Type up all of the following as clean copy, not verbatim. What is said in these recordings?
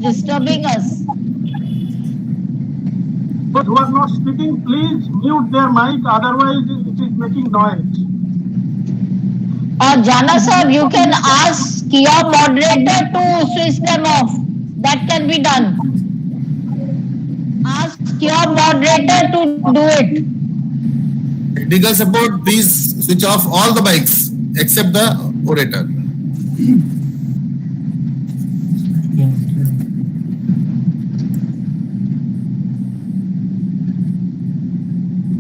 disturbing us. Those who are not speaking, please mute their mic, otherwise it is making noise. Or Jana sir, you can ask your moderator to switch them off. That can be done. Ask your moderator to do it. Technical support, please switch off all the mics except the orator.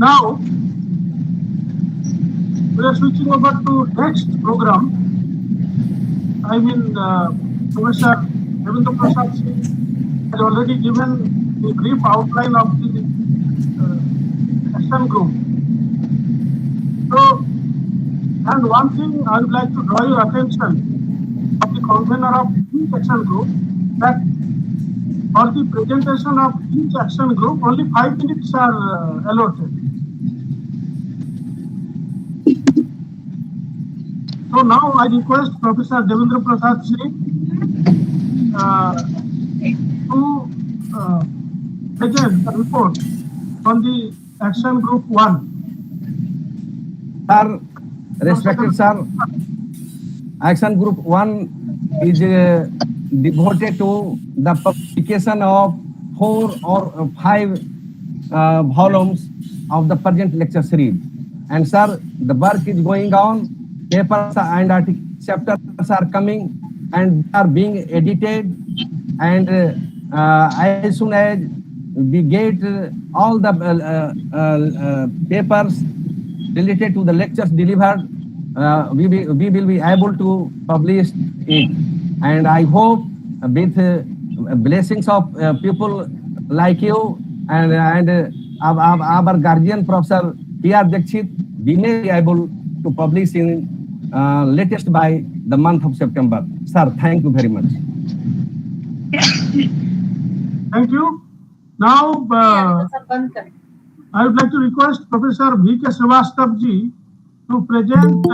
Now, we are switching over to next program. I mean, Professor Devendra Prasad Singh has already given a brief outline of the action group. So, and one thing I would like to draw your attention of the convener of each action group, that for the presentation of each action group, only 5 minutes are allotted. So now I request Professor Devendra Prasad Singh to present a report on the action group 1. Sir, respected sir, action group 1 is devoted to the publication of 4 or 5 volumes of the present lecture series. And sir, the work is going on. Papers and article chapters are coming and are being edited. And as soon as we get all the papers related to the lectures delivered, we will be able to publish it. And I hope with blessings of people like you and our guardian Professor P.R. Dixit, we may be able to publish in latest by the month of September. Sir, thank you very much. Thank you. Now, I would like to request Professor V.K. Srivastava to present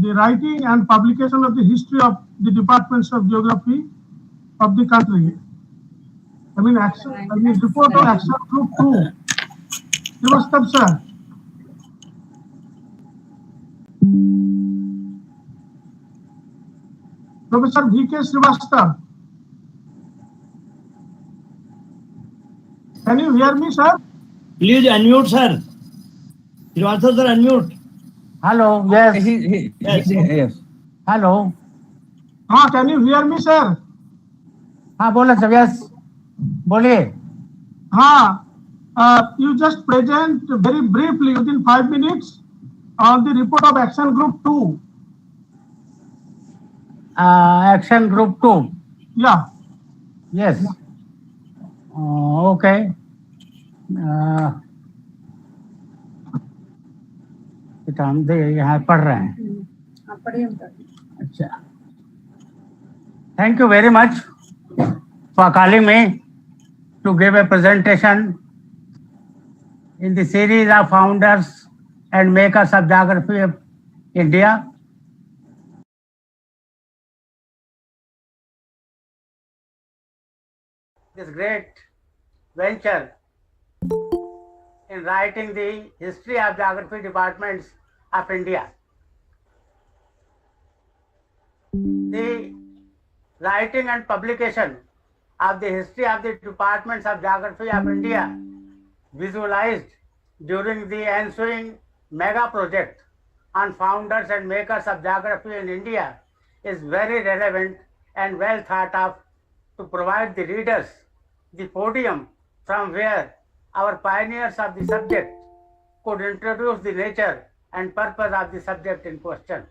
the writing and publication of the history of the departments of geography of the country. Report on action group 2. Srivastava sir. Professor V.K. Srivastava. Can you hear me, sir? Please unmute, sir. Srivastava sir, unmute. Hello, yes. Yes. Hello. Can you hear me, sir? बोलो sir, yes. बोलिए. You just present very briefly within 5 minutes on the report of action group 2. Action group 2. Yeah. Yes. Okay. हम यहाँ पढ़ रहे हैं. अच्छा. Thank you very much for calling me to give a presentation in the series of founders and makers of geography of India. This great venture in writing the history of geography departments of India. The writing and publication of the history of the departments of geography of India visualized during the ensuing mega project on founders and makers of geography in India is very relevant and well thought of to provide the readers the podium from where our pioneers of the subject could introduce the nature and purpose of the subject in question.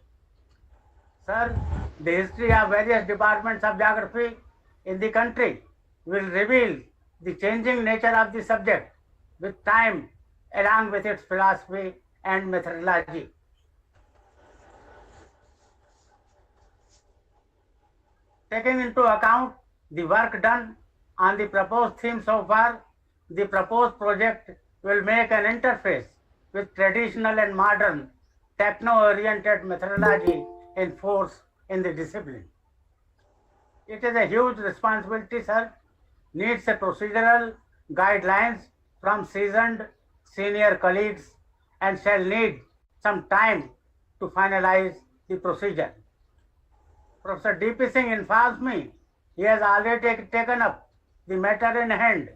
Sir, the history of various departments of geography in the country will reveal the changing nature of the subject with time along with its philosophy and methodology. Taking into account the work done on the proposed theme so far, the proposed project will make an interface with traditional and modern techno-oriented methodology in force in the discipline. It is a huge responsibility, sir, needs a procedural guidelines from seasoned senior colleagues and shall need some time to finalize the procedure. Professor D.P. Singh informs me he has already taken up the matter in hand,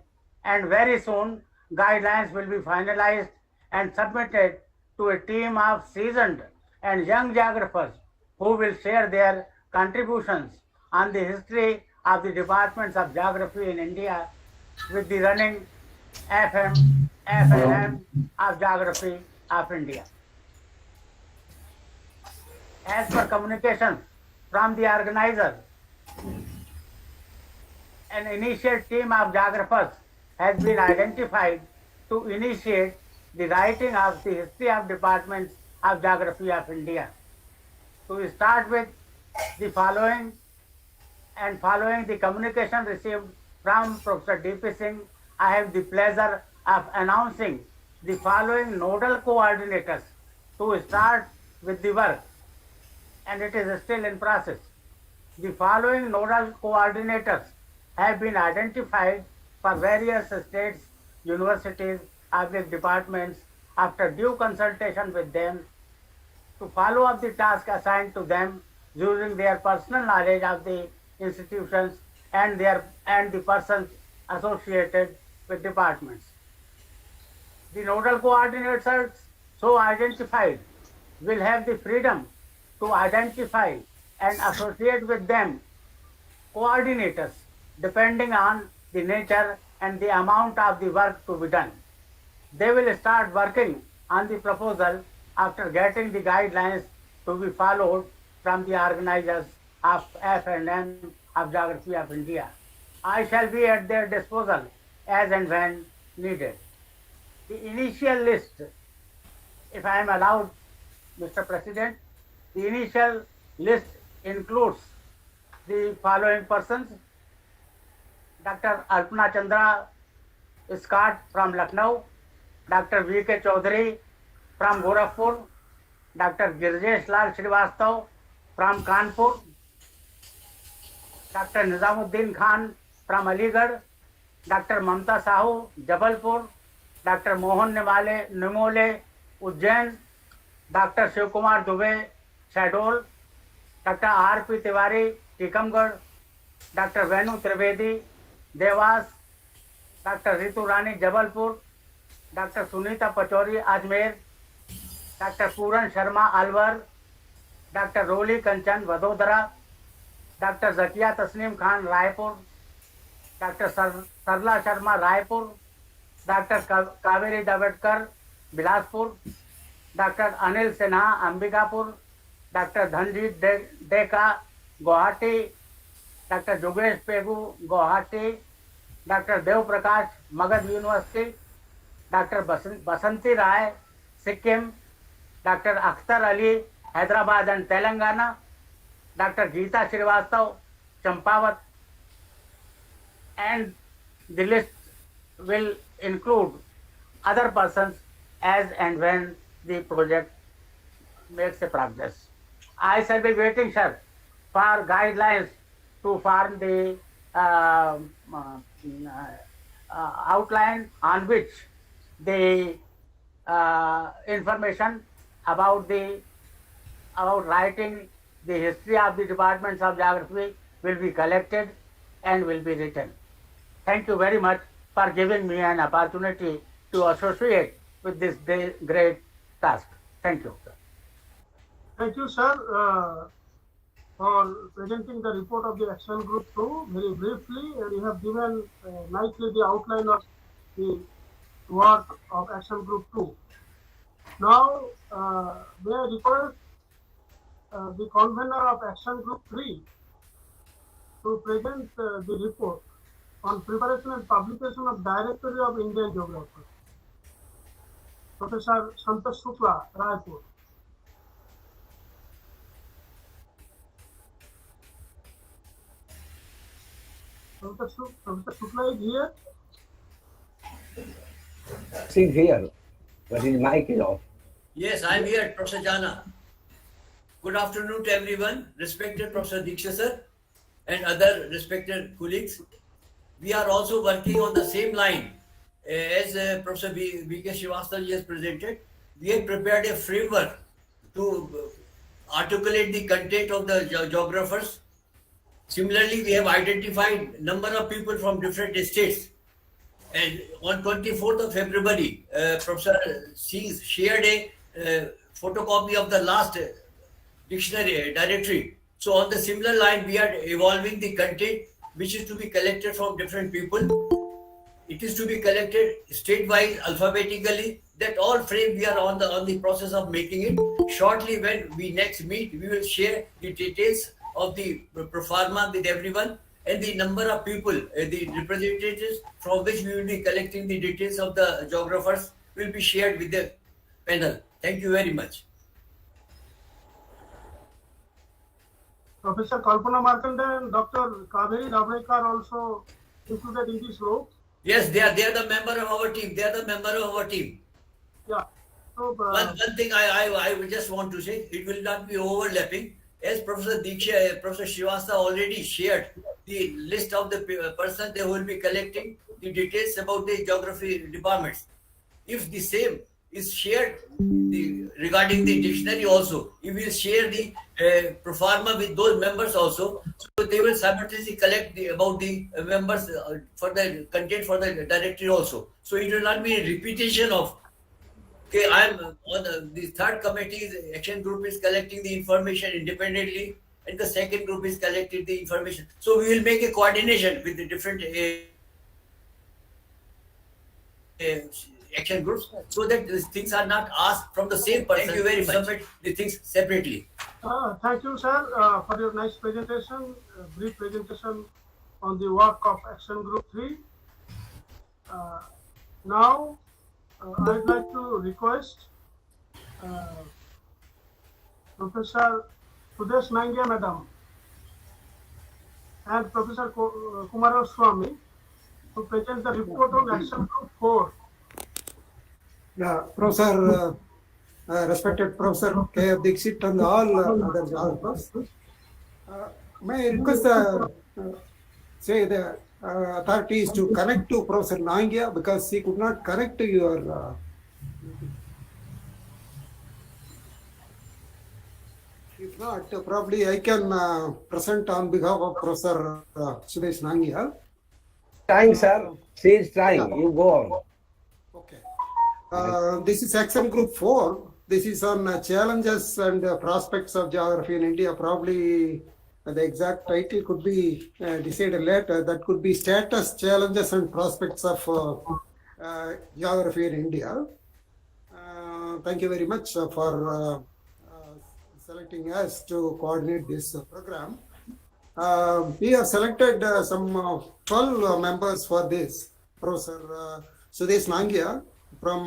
and very soon guidelines will be finalized and submitted to a team of seasoned and young geographers who will share their contributions on the history of the departments of geography in India with the running FNM of Geography of India. As per communications from the organizers, an initial team of geographers has been identified to initiate the writing of the history of departments of Geography of India. To start with the following, and following the communication received from Professor D.P. Singh, I have the pleasure of announcing the following nodal coordinators to start with the work, and it is still in process. The following nodal coordinators have been identified for various states, universities, public departments after due consultation with them to follow up the task assigned to them using their personal knowledge of the institutions and the persons associated with departments. The nodal coordinators so identified will have the freedom to identify and associate with them coordinators depending on the nature and the amount of the work to be done. They will start working on the proposal after getting the guidelines to be followed from the organizers of FNM of Geography of India. I shall be at their disposal as and when needed. The initial list, if I am allowed, Mr. President, the initial list includes the following persons: Dr. Alpana Chandra Scott from Lucknow, Dr. V.K. Chaudhary from Gorakhpur, Dr. Girjesh Lal Srivastav from Kanpur, Dr. Nizamuddin Khan from Aligarh, Dr. Mamta Sahu Jabalpur, Dr. Mohan Nimole Ujjain, Dr. Shiv Kumar Dubey Shahdol, Dr. R.P. Tiwari Tikamgarh, Dr. Venu Trivedi Devas, Dr. Ritu Rani Jabalpur, Dr. Sunita Pachori Ajmer, Dr. Puran Sharma Alwar, Dr. Roli Kanchan Vadodara, Dr. Zakia Tasneem Khan Raipur, Dr. Sarla Sharma Raipur, Dr. Kaveri Davedkar Bilaspur, Dr. Anil Sinha Ambikapur, Dr. Dhanjit Deka Guwahati, Dr. Jogesh Pegu Guwahati, Dr. Dev Prakash Magad University, Dr. Basanti Rai Sikkim, Dr. Akhtar Ali Hyderabad and Telangana, Dr. Geeta Srivastav Champawat, and the list will include other persons as and when the project makes a progress. I shall be waiting, sir, for guidelines to form the outline on which the information about writing the history of the departments of geography will be collected and will be written. Thank you very much for giving me an opportunity to associate with this great task. Thank you, sir. Thank you, sir, for presenting the report of the Action Group 2 very briefly. You have given nicely the outline of the work of Action Group 2. Now, may I request the convener of Action Group 3 to present the report on preparation and publication of Directory of Indian Geographers. Professor Santosh Shukla, Raipur. Professor Shukla is here. He's here, but his mic is off. Yes, I'm here, Professor Jana. Good afternoon to everyone, respected Professor Diksha sir and other respected colleagues. we are also working on the same line as Professor V.K. Srivastava has presented. We have prepared a framework to articulate the content of the geographers. Similarly, we have identified number of people from different states. And on 24th of February, Professor Singh shared a photocopy of the last dictionary directory. So on the similar line, we are evolving the content which is to be collected from different people. It is to be collected state-wise, alphabetically. That all frame we are on the process of making it. Shortly, when we next meet, we will share the details of the proforma with everyone and the number of people, the representatives from which we will be collecting the details of the geographers will be shared with the panel. Thank you very much. Professor Kalpana Markandan and Dr. Kaveri Ravekar also included in this group. Yes, they are the member of our team. They are the member of our team. Yeah. So, One thing I would just want to say, it will not be overlapping. As Professor Diksha, Professor Srivastava already shared the list of the persons they will be collecting the details about the geography departments. If the same is shared regarding the dictionary also, we will share the proforma with those members also. So they will simultaneously collect about the members for the content for the directory also. So it will not be a repetition of, okay, I'm on the third committee, the action group is collecting the information independently, and the second group is collecting the information. So we will make a coordination with the different action groups so that these things are not asked from the same person. Thank you very much. Submit the things separately. thank you, sir, for your nice presentation, brief presentation on the work of Action Group 3. Now, I'd like to request Professor Sudesh Nangia Madam and Professor Kumaraswamy to present the report on Action Group 4. Yeah, Professor, respected Professor K. Dixit and all other geographers. May I request the authorities to connect to Professor Nangia because he could not connect to your. If not, probably I can present on behalf of Professor Sudesh Nangia. Trying, sir. She is trying. You go on. Okay. This is Action Group 4. This is on challenges and prospects of geography in India. Probably the exact title could be decided later. That could be status, challenges and prospects of geography in India. Thank you very much for selecting us to coordinate this program. We have selected some 12 members for this. Professor Sudesh Nangia from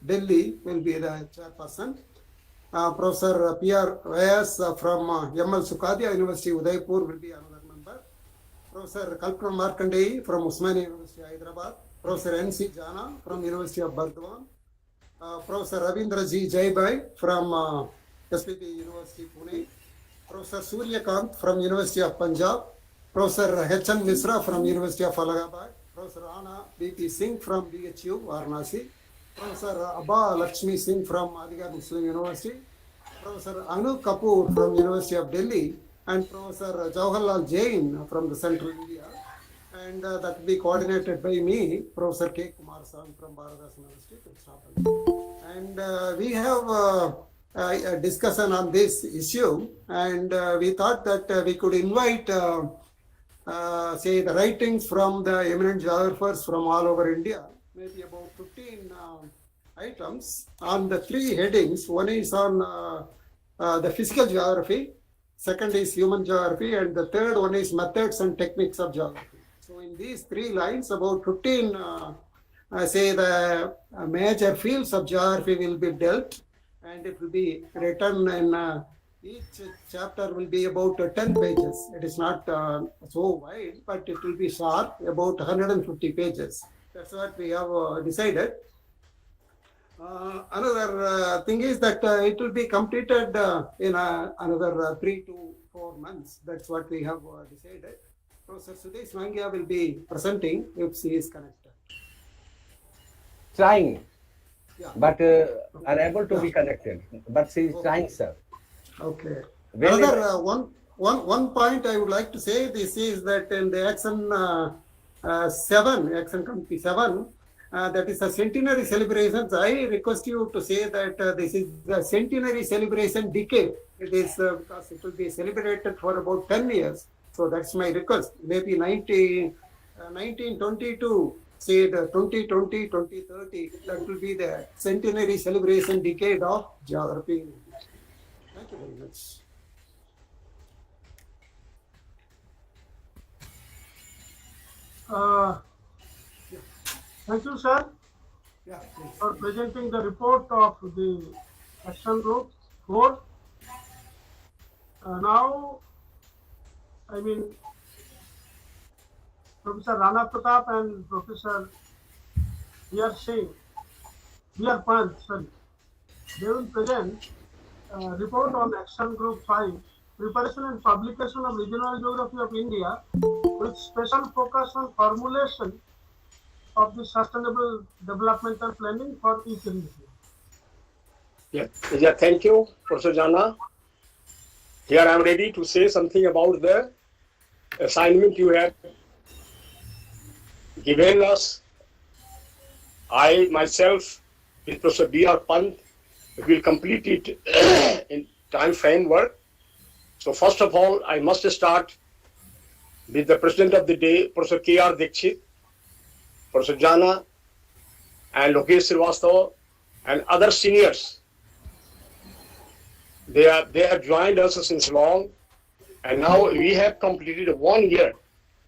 Delhi will be the chairperson. Professor P.R. Vyas from M.L. Sukadia University, Udaipur will be another member. Professor Kalpana Markandehi from Osmania University, Hyderabad. Professor N.C. Jana from University of Burdwan. Professor Ravindra G. Jaibai from SPB University, Pune. Professor Suryakant from University of Punjab. Professor H.N. Misra from University of Allahabad. Professor Anna B.P. Singh from BHU, Varanasi. Professor Abba Lakshmi Singh from Aligarh Muslim University. Professor Anu Kapoor from University of Delhi. And Professor Jawaharlal Jain from the Central India. And that will be coordinated by me, Professor K. Kumaraswamy from Bharadas University. And we have a discussion on this issue, and we thought that we could invite, say, the writings from the eminent geographers from all over India, maybe about 15 items on the three headings. One is on the physical geography, second is human geography, and the third one is methods and techniques of geography. So in these three lines, about 15, say, the major fields of geography will be dealt, and it will be written in each chapter will be about 10 pages. It is not so wide, but it will be short, about 150 pages. That's what we have decided. Another thing is that it will be completed in another 3 to 4 months. That's what we have decided. Professor Sudesh Mangia will be presenting if she is connected. Trying, Yeah. but unable to be connected. But she is trying, sir. Okay. When Another one point I would like to say this is that in the action 7, action committee 7, that is a centenary celebrations. I request you to say that this is the centenary celebration decade. It is because it will be celebrated for about 10 years. So that's my request. Maybe 1922, say the 2020, 2030, that will be the centenary celebration decade of geography. Thank you very much. Thank you, sir, Yeah, please. for presenting the report of the action group 4. Now, Professor Rana Pratap and Professor V.R. Pant, they will present a report on action group 5, preparation and publication of regional geography of India, with special focus on formulation of the sustainable developmental planning for each region. Yeah, thank you, Professor Jana. Here I am ready to say something about the assignment you have given us. I myself, with Professor B.R. Pant, will complete it in time framework. So first of all, I must start with the President of the day, Professor K.R. Dikshit, Professor Jana, and Lokesh Srivastava, and other seniors. They have joined us since long, and now we have completed 1 year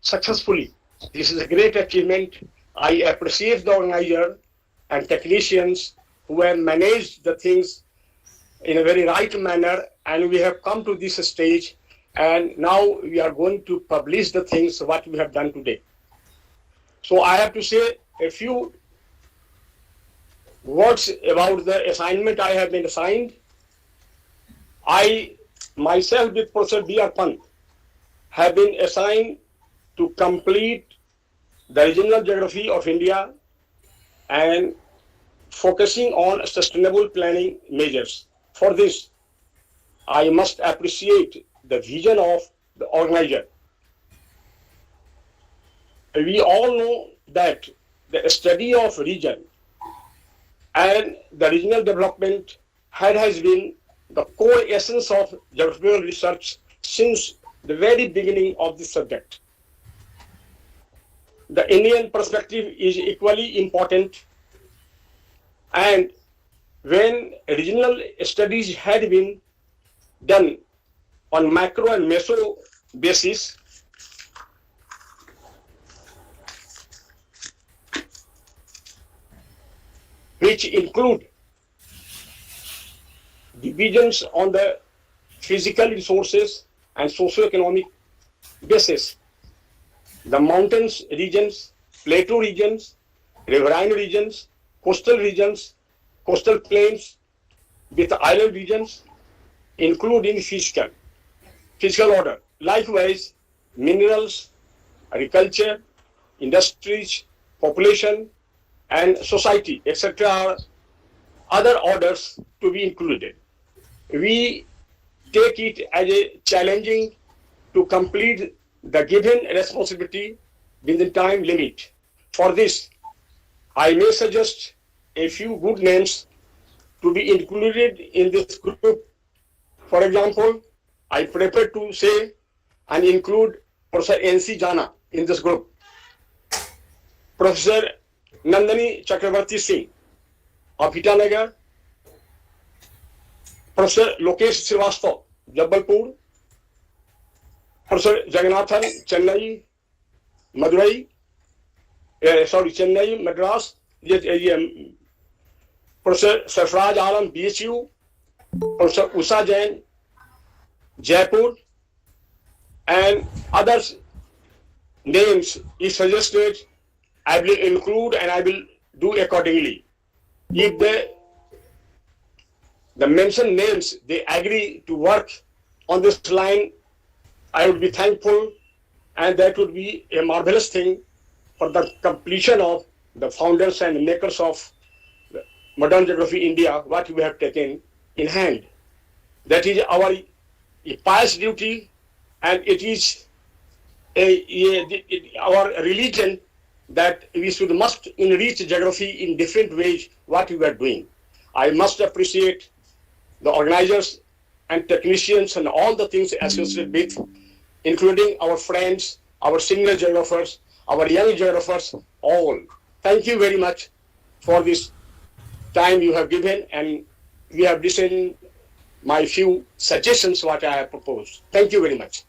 successfully. This is a great achievement. I appreciate the organizer and technicians who have managed the things in a very right manner, and we have come to this stage, and now we are going to publish the things what we have done today. So I have to say a few words about the assignment I have been assigned. I myself with Professor B.R. Pant have been assigned to complete the regional geography of India and focusing on sustainable planning measures. For this, I must appreciate the vision of the organizer. We all know that the study of region and the regional development has been the core essence of geographical research since the very beginning of this subject. The Indian perspective is equally important, and when regional studies had been done on macro and meso basis, which include divisions on the physical resources and socio-economic basis. The mountains regions, plateau regions, riverine regions, coastal plains with island regions, including physical order. Likewise, minerals, agriculture, industries, population, and society, etc. are other orders to be included. We take it as a challenging to complete the given responsibility within time limit. For this, I may suggest a few good names to be included in this group. For example, I prefer to say and include Professor N.C. Jana in this group, Professor Nandini Chakravarti Singh of Itanagar, Professor Lokesh Srivastava, Jabalpur, Professor Jagannathan, Chennai, Madras, Professor Sarfraz Alam, BHU, Professor Usha Jain, Jaipur, and others names is suggested. I will include and I will do accordingly. If the mentioned names, they agree to work on this line, I would be thankful. and that would be a marvelous thing for the completion of the founders and makers of modern geography India, what we have taken in hand. That is our pious duty, and it is our religion that we must enrich geography in different ways what we are doing. I must appreciate the organizers and technicians and all the things associated with, including our friends, our senior geographers, our young geographers, all. Thank you very much for this time you have given, and we have listened my few suggestions what I have proposed. Thank you very much.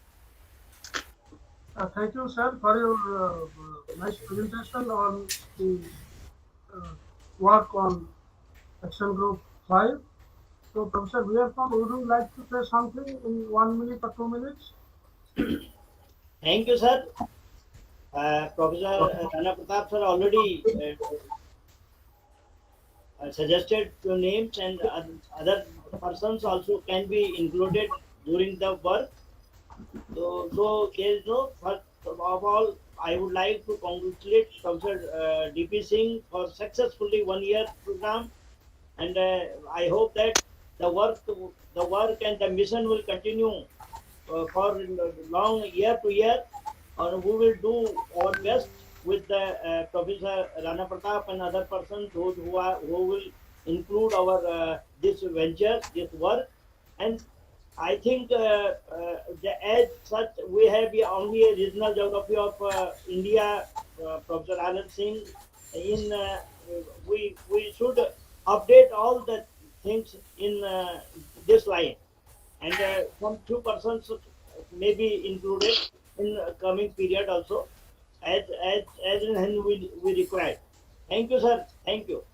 Thank you, sir, for your nice presentation on the work on Action Group 5. So, Professor Veerappan, would you like to say something in 1 minute or 2 minutes? Thank you, sir. Professor Rana Pratap sir already suggested few names, and other persons also can be included during the work. So there is no, first of all, I would like to congratulate Professor D.P. Singh for successfully 1 year program, and I hope that the work and the mission will continue for long year to year, and we will do our best with the Professor Rana Pratap and other persons who will include our this venture, this work. And I think as such, we have only a regional geography of India, Professor Anand Singh. We should update all the things in this line, and some few persons may be included in coming period also, as and when we require. Thank you, sir. Thank you.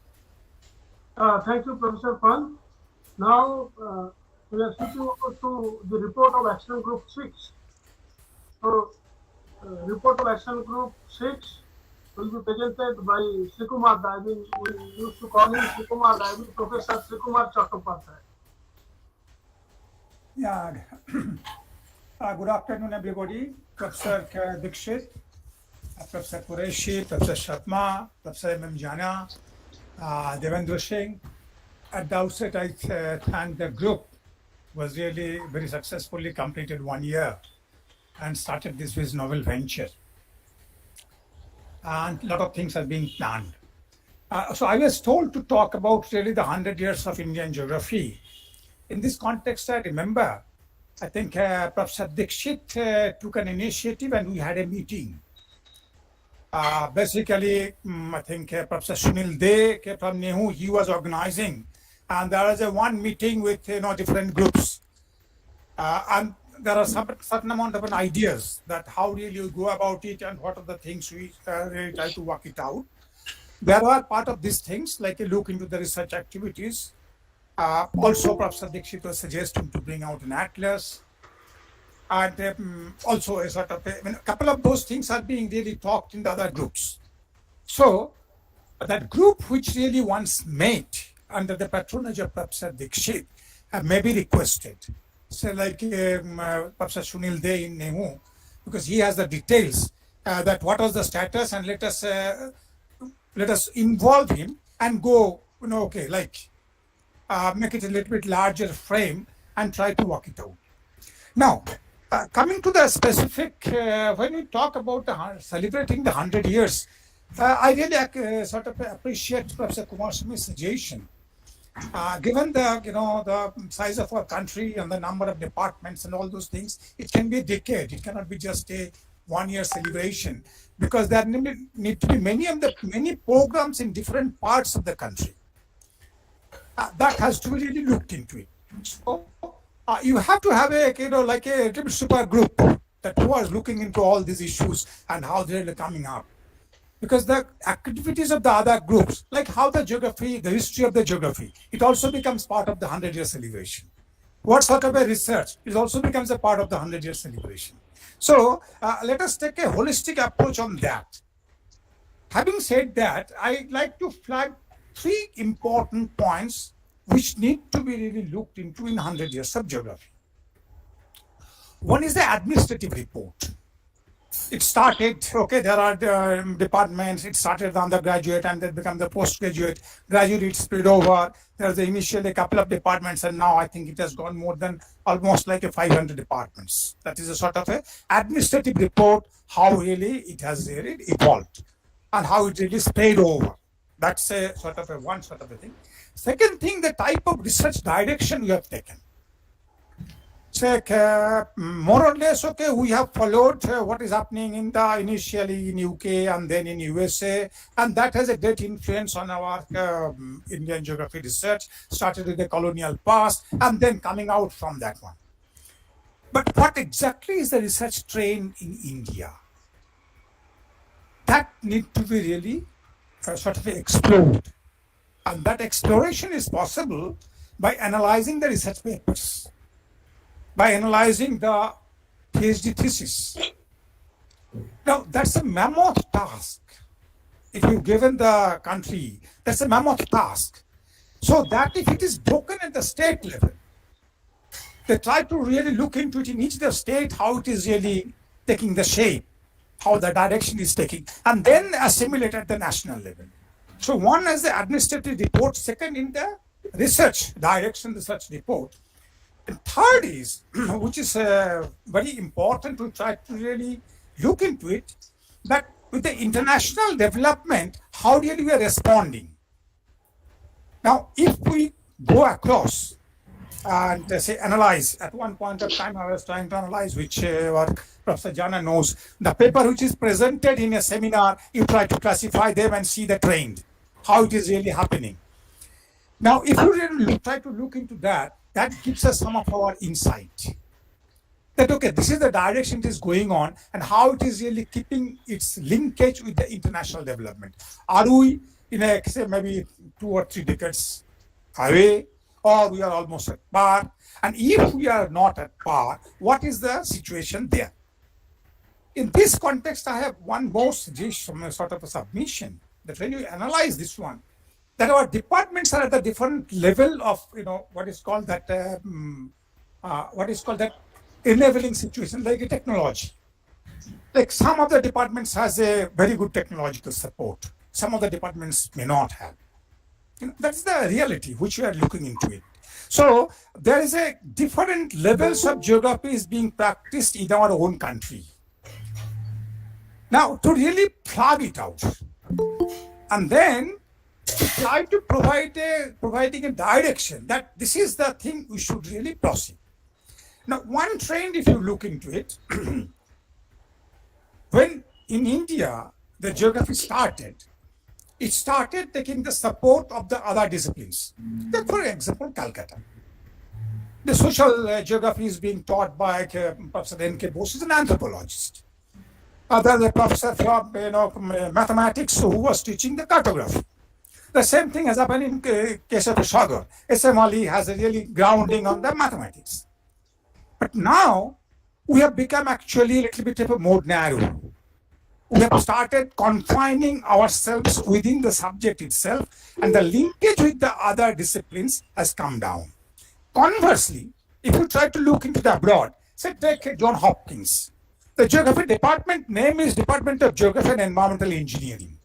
Thank you, Professor Pant. Now, we are switching over to the report of Action Group 6. So, report of Action Group 6 will be presented by Srikumar Daibi. We used to call him Srikumar Daibi, Professor Srikumar Chattopadhyay. Yeah. Good afternoon, everybody. Professor Dikshit, Professor Qureshi, Professor Sharma, Professor M. Jana, Devendra Singh. At the outset, I thank the group. Was really very successfully completed 1 year and started this with novel venture. And a lot of things are being planned. So I was told to talk about really the 100 years of Indian geography. In this context, I remember, I think Professor Dikshit took an initiative and we had a meeting. Basically, I think Professor Sunil De from Nehu, he was organizing. And there was one meeting with different groups, and there are some certain amount of ideas that how really you go about it and what are the things we really try to work it out. There are part of these things like a look into the research activities. Also, Professor Dikshit was suggesting to bring out an atlas, and also a sort of a couple of those things are being really talked in the other groups. So that group which really once met under the patronage of Professor Dikshit may be requested. So like Professor Sunil De in Nehu, because he has the details that what was the status, and let us involve him and go, okay, like make it a little bit larger frame and try to work it out. Now, coming to the specific, when we talk about celebrating the 100 years, I really sort of appreciate Professor Kumaraswamy's suggestion. Given the size of our country and the number of departments and all those things, it can be a decade. It cannot be just a 1 year celebration, because there need to be many programs in different parts of the country. That has to be really looked into it. So you have to have a like a super group that who is looking into all these issues and how they're coming up. Because the activities of the other groups, like how the geography, the history of the geography, it also becomes part of the 100-year celebration. What sort of a research, it also becomes a part of the 100-year celebration. So let us take a holistic approach on that. Having said that, I'd like to flag 3 important points which need to be really looked into in 100 years of geography. One is the administrative report. it started, okay, there are departments, it started the undergraduate and then become the postgraduate, gradually it spread over. There's initially a couple of departments and now I think it has gone more than almost like a 500 departments. That is a sort of a administrative report, how really it has really evolved and how it really spread over. That's a sort of a one sort of a thing. Second thing, the type of research direction we have taken. So, more or less, okay, we have followed what is happening in the initially in UK and then in USA, and that has a great influence on our Indian geography research. Started with the colonial past and then coming out from that one. But what exactly is the research train in India? That need to be really sort of explored, and that exploration is possible by analyzing the research papers, by analyzing the PhD thesis. Now, that's a mammoth task. If you've given the country, that's a mammoth task. So that if it is broken at the state level, they try to really look into it in each the state, how it is really taking the shape, how the direction is taking, and then assimilate at the national level. So one is the administrative report, second in the research direction, research report. And third is, which is very important to try to really look into it, that with the international development, how really we are responding. Now, if we go across and say analyze, at one point of time I was trying to analyze, which what Professor Jana knows, the paper which is presented in a seminar, you try to classify them and see the trend, how it is really happening. Now, if you really try to look into that, that gives us some of our insight. That, okay, this is the direction it is going on and how it is really keeping its linkage with the international development. Are we in a, say, maybe 2 or 3 decades away, or we are almost at par? And if we are not at par, what is the situation there? In this context, I have one more suggestion, sort of a submission, that when you analyze this one, that our departments are at the different level of, what is called that, enabling situation, like a technology. Like some of the departments has a very good technological support. Some of the departments may not have. That's the reality which we are looking into it. So there is a different levels of geography is being practiced in our own country. Now, to really plug it out, and then try to providing a direction that this is the thing we should really proceed. Now, one trend, if you look into it, when in India the geography started, it started taking the support of the other disciplines. Like, for example, Calcutta. The social geography is being taught by Professor N.K. Bose, is an anthropologist. The professor from mathematics who was teaching the cartography. The same thing has happened in case of Sagar. S.M. Ali has a really grounding on the mathematics. But now we have become actually a little bit more narrow. We have started confining ourselves within the subject itself, and the linkage with the other disciplines has come down. Conversely, if you try to look into the abroad, say take John Hopkins. The geography department name is Department of Geography and Environmental Engineering.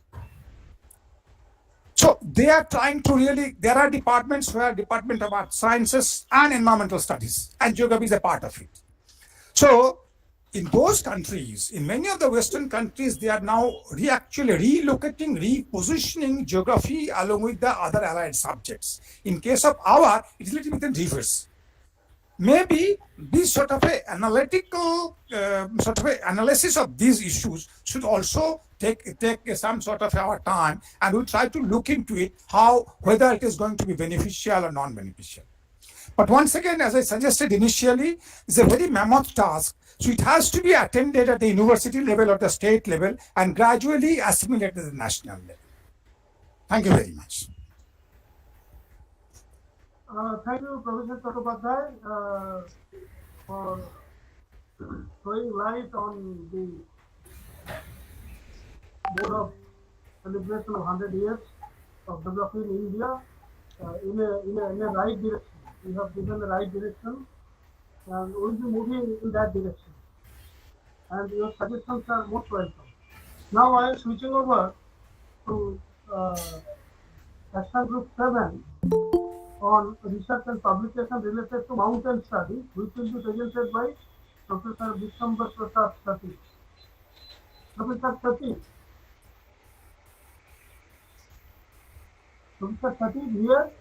So they are trying to really, there are departments where Department of Earth Sciences and Environmental Studies, and geography is a part of it. So in those countries, in many of the Western countries, they are now actually relocating, repositioning geography along with the other allied subjects. In case of our, it's a little bit in reverse. Maybe this sort of a analytical sort of a analysis of these issues should also take some sort of our time, and we'll try to look into it, whether it is going to be beneficial or non-beneficial. But once again, as I suggested initially, it's a very mammoth task. So it has to be attended at the university level or the state level and gradually assimilated at the national level. Thank you very much. Thank you, Professor Chattopadhyay, for throwing light on the board of celebration of 100 years of geography in India in a right direction. You have given the right direction, and we'll be moving in that direction. and your suggestions are most welcome. Now I am switching over to Action Group 7 on research and publication related to mountain studies, which will be presented by Professor Vishambar Prasad Sati. Professor Sati. Professor Sati is here.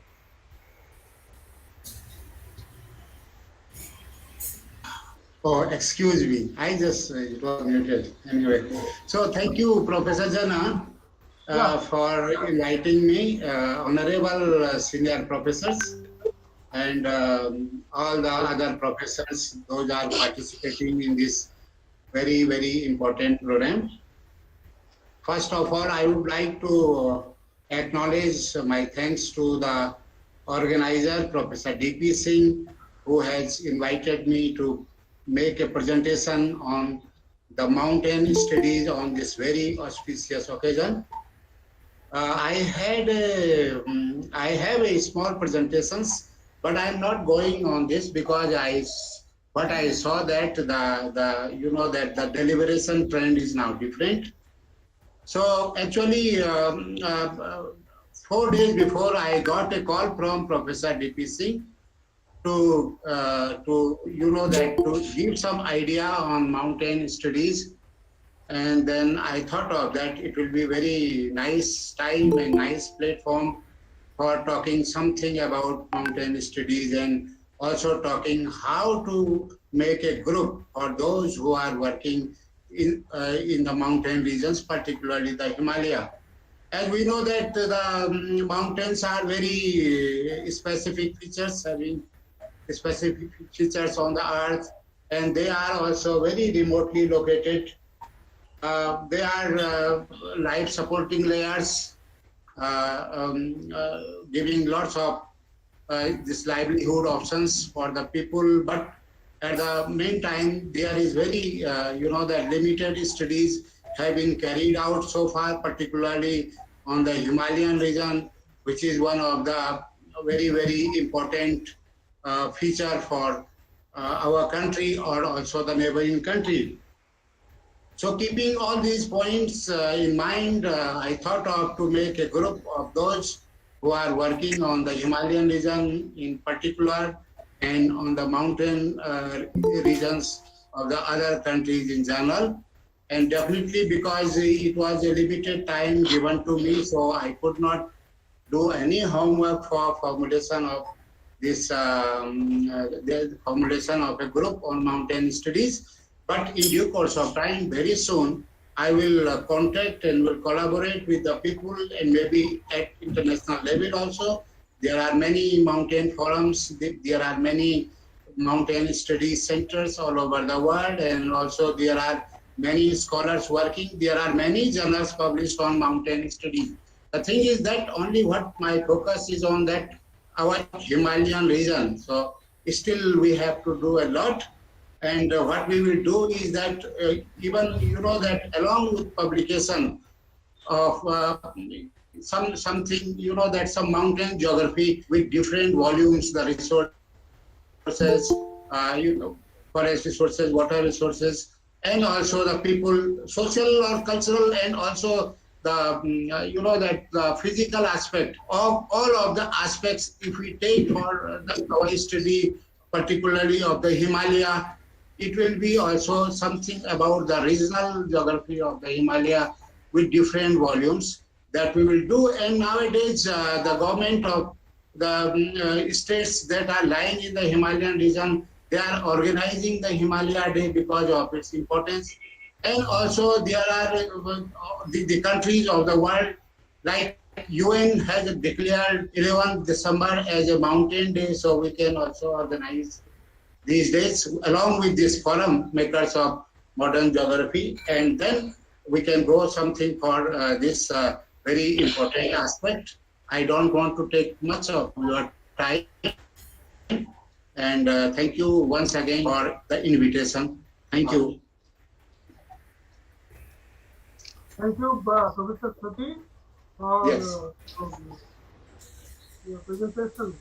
Oh, excuse me. I just it was muted. Anyway, so thank you, Professor Jana, for inviting me, honorable senior professors, and all the other professors. Those are participating in this very, very important program. First of all, I would like to acknowledge my thanks to the organizer, Professor D.P. Singh, who has invited me to make a presentation on the mountain studies on this very auspicious occasion. I have a small presentations, but I'm not going on this because I saw that the deliberation trend is now different. So actually, 4 days before, I got a call from Professor D.P. Singh to give some idea on mountain studies, and then I thought of that it will be very nice time and nice platform for talking something about mountain studies and also talking how to make a group for those who are working in the mountain regions, particularly the Himalaya. As we know that the mountains are very specific features, having specific features on the earth, and they are also very remotely located. They are life supporting layers, giving lots of this livelihood options for the people, but at the meantime there is very the limited studies have been carried out so far, particularly on the Himalayan region, which is one of the very, very important feature for our country or also the neighboring country. So keeping all these points in mind, I thought of to make a group of those who are working on the Himalayan region in particular and on the mountain regions of the other countries in general. And definitely because it was a limited time given to me, so I could not do any homework for formulation of this the formulation of a group on mountain studies. But in due course of time, very soon, I will contact and will collaborate with the people, and maybe at international level also. There are many mountain forums, there are many mountain study centers all over the world, and also there are many scholars working. There are many journals published on mountain studies. The thing is that only what my focus is on that our Himalayan region. So still we have to do a lot. And what we will do is that even that along with publication of something that some mountain geography with different volumes, the resources, forest resources, water resources, and also the people, social or cultural, and also the the physical aspect of all of the aspects. If we take for our study, particularly of the Himalaya, it will be also something about the regional geography of the Himalaya with different volumes that we will do. And nowadays, the government of the states that are lying in the Himalayan region, they are organizing the Himalaya Day because of its importance. And also there are the countries of the world, like UN has declared 11th December as a mountain day, so we can also organize these days along with this forum, makers of modern geography, and then we can go something for this very important aspect. I don't want to take much of your time, and thank you once again for the invitation. Thank you. Thank you, Professor Sati, for your presentation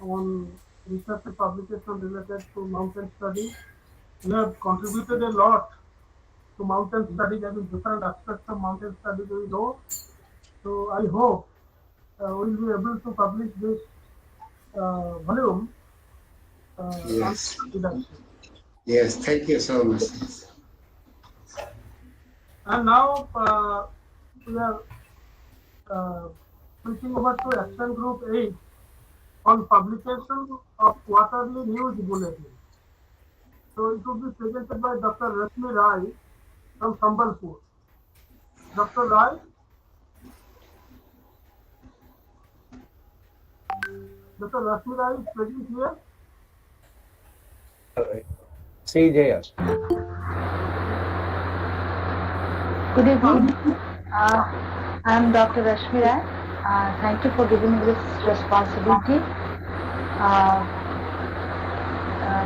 on research and publication related to mountain studies. You have contributed a lot to mountain studies. I mean, different aspects of mountain studies we know. So I hope we'll be able to publish this volume. Yes. on leadership. Yes, thank you so much. And now we are switching over to Action Group 8 on publication of quarterly news bulletin. So it will be presented by Dr. Rashmi Rai from Sambalpur. Dr. Rai? Dr. Rashmi Rai is present here. CJS. Good evening. I am Dr. Rashmi Rai. Thank you for giving me this responsibility.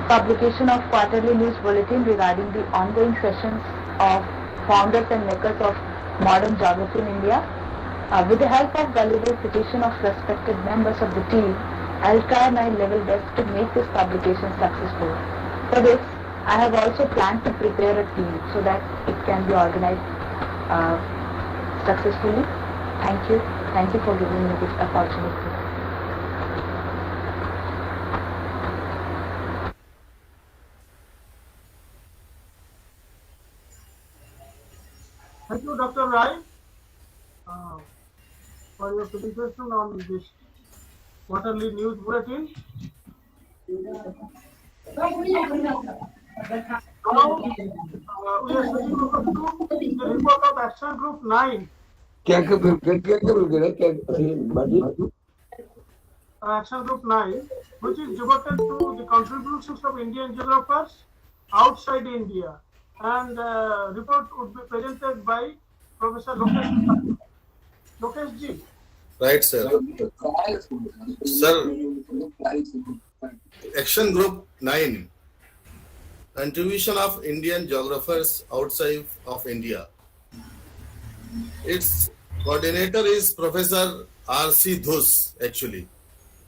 Publication of quarterly news bulletin regarding the ongoing sessions of founders and makers of modern geography in India. With the help of valuable citation of respected members of the team, I'll try my level best to make this publication successful. For this, I have also planned to prepare a team so that it can be organized successfully. Thank you. Thank you for giving me this opportunity. Thank you, Dr. Rai, for your presentation on this quarterly news bulletin. Now, we are switching over to the report of Action Group 9. Action Group 9, which is devoted to the contributions of Indian geographers outside India. And report would be presented by Professor Lokesh. Lokesh ji. Right, sir. Sir, Action Group 9, contribution of Indian geographers outside of India. Its coordinator is Professor R.C. Dhus, actually.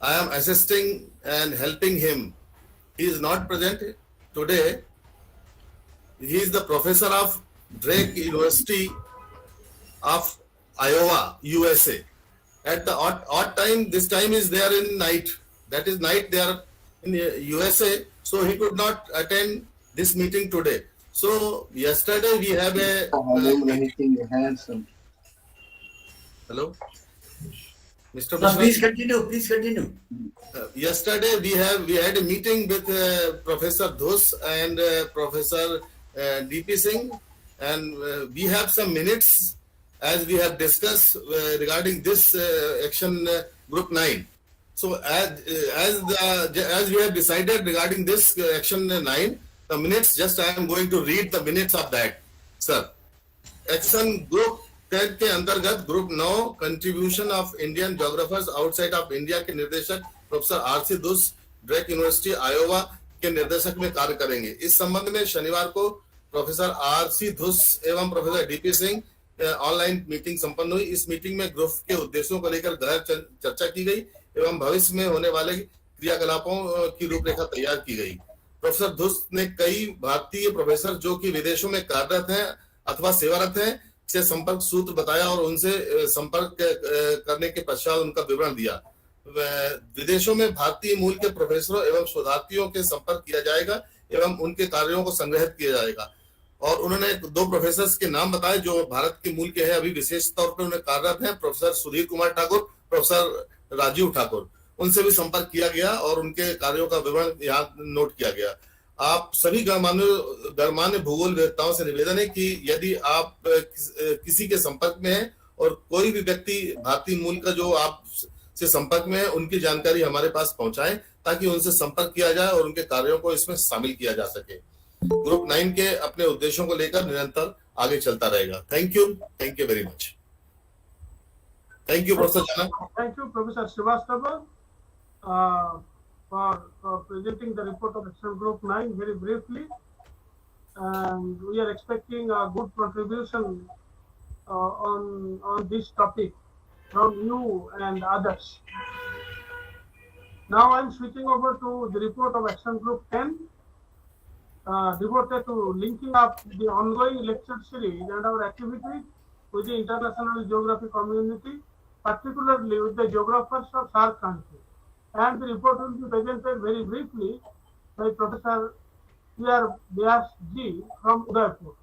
I am assisting and helping him. He is not present today. He is the professor of Drake University of Iowa, USA. At the odd time, this time is there in night. That is night there in USA. So he could not attend this meeting today. So yesterday we have a hello, Mr. No, please continue. Please continue. Yesterday we had a meeting with Professor Dhus and Professor DP Singh, and we have some minutes as we have discussed regarding this Action Group 9. So as we have decided regarding this Action 9, the minutes, just I am going to read the minutes of that, sir. Action Group 10 के अंतर्गत group 9 contribution of Indian geographers outside of India के निर्देशक professor R C. Dhus, Drake University Iowa के निर्देशक में कार्य करेंगे। इस संबंध में शनिवार को प्रोफेसर आर.सी. धुस एवं professor DP Singh online meeting संपन्न हुई। इस मीटिंग में ग्रुप के उद्देश्यों को लेकर गहन चर्चा की गई एवं भविष्य में होने वाले क्रियाकलापों की रूपरेखा तैयार की गई। प्रोफेसर धुस ने कई भारतीय प्रोफेसर जो कि विदेशों में कार्यरत हैं अथवा सेवारत हैं से संपर्क सूत्र बताया और उनसे संपर्क करने के पश्चात उनका विवरण दिया। विदेशों में भारतीय मूल के प्रोफेसरों एवं शोधार्थियों के संपर्क किया जाएगा एवं उनके कार्यों को संग्रहित किया जाएगा। और उन्होंने 2 प्रोफेसर के नाम बताए जो भारत के मूल के हैं, अभी विशेष तौर पर उन्हें कार्यरत हैं, प्रोफेसर सुधीर कुमार ठाकुर, प्रोफेसर राजीव ठाकुर। उनसे भी संपर्क किया गया और उनके कार्यों का विवरण यहाँ नोट किया गया। आप सभी गणमान्य भूगोल वेत्ताओं से निवेदन है कि यदि आप किसी के संपर्क में हैं और कोई भी व्यक्ति भारतीय मूल का जो आप से संपर्क में है, उनकी जानकारी हमारे पास पहुंचाएं ताकि उनसे संपर्क किया जाए और उनके कार्यों को इसमें शामिल किया जा सके। ग्रुप 9 के अपने उद्देश्यों को लेकर निरंतर आगे चलता रहेगा। Thank you very much. Thank you professor जाना। Thank you, Professor Srivastava, for presenting the report of Action Group 9 very briefly. And we are expecting a good contribution on this topic from you and others. Now I'm switching over to the report of Action Group 10 devoted to linking up the ongoing lecture series and our activities with the international geography community, particularly with the geographers of SAARC countries. And the report will be presented very briefly by Professor P.R. Vyas Ji from Udaipur.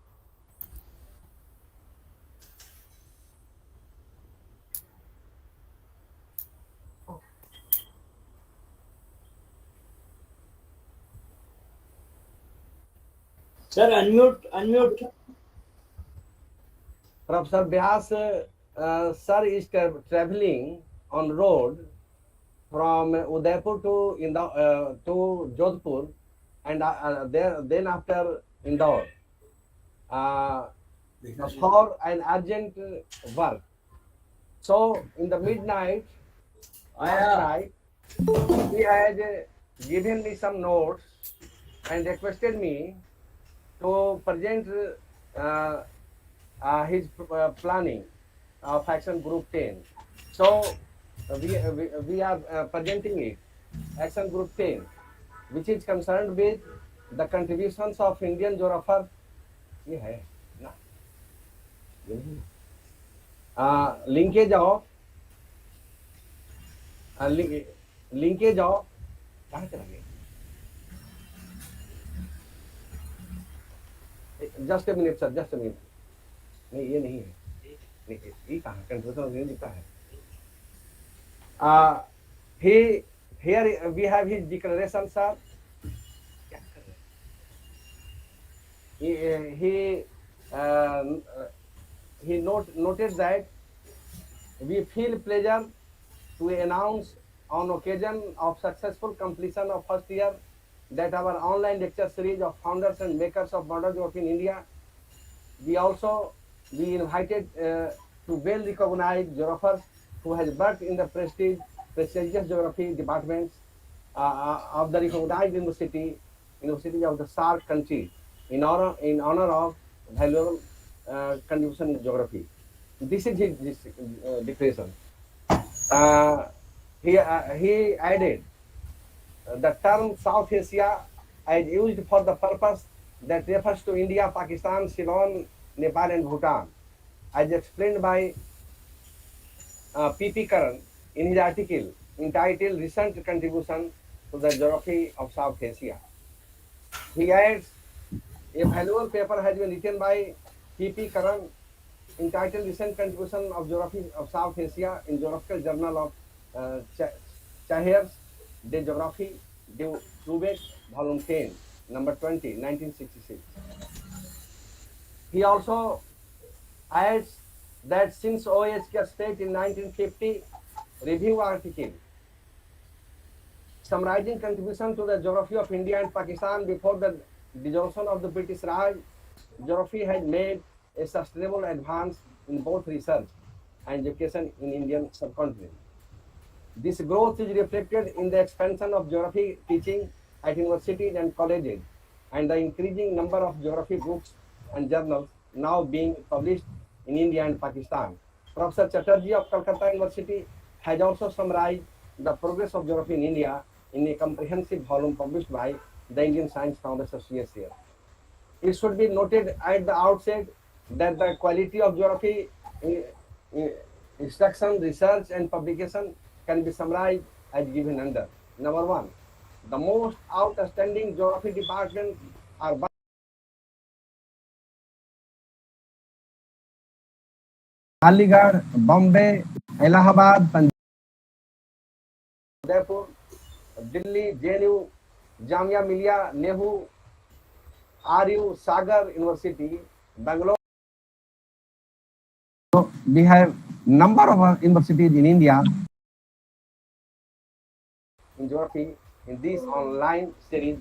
Sir, unmute. Professor Vyas, sir is traveling on road from Udaipur to Jodhpur, and then after Indore for an urgent work. So in the midnight, last night, he had given me some notes and requested me to present his planning of Action Group 10. So we are presenting it, Action Group 10, which is concerned with the contributions of Indian geographers. ये है ना, linkage of कहाँ चला गया? Just a minute, sir. Just a minute. नहीं ये नहीं है. ये कहाँ कंट्रीब्यूशन नहीं दिखता है. Here we have his declaration, sir. He noted that we feel pleasure to announce on occasion of successful completion of first year that our online lecture series of founders and makers of modern geography in India, we invited to well recognized geographers who has worked in the prestigious geography departments of the recognized university of the SAARC countries in honor of valuable contribution in geography. This is his declaration. He added the term South Asia is used for the purpose that refers to India, Pakistan, Ceylon, Nepal and Bhutan, as explained by P.P. Karan in his article entitled Recent Contribution to the Geography of South Asia. He adds, a valuable paper has been written by P.P. Karan entitled Recent Contribution of Geography of South Asia in Geographical Journal of Chahirs de Geographie du Quebec, Volume 10, number 20, 1966. He also adds that since OASK state in 1950 review article summarizing contribution to the geography of India and Pakistan before the dissolution of the British Raj, geography has made a sustainable advance in both research and education in Indian subcontinent. This growth is reflected in the expansion of geography teaching at universities and colleges and the increasing number of geography books and journals now being published in India and Pakistan. Professor Chatterjee of Calcutta University has also summarized the progress of geography in India in a comprehensive volume published by the Indian Science Foundation CSIR. It should be noted at the outset that the quality of geography instruction, research and publication can be summarized as given under. Number one, the most outstanding geography departments are Aligarh, Bombay, Allahabad, Punjab, Udaipur, Delhi, JNU, Jamia Millia, Nehu, RU, Sagar University, Bangalore. So we have number of universities in India in geography in this online series.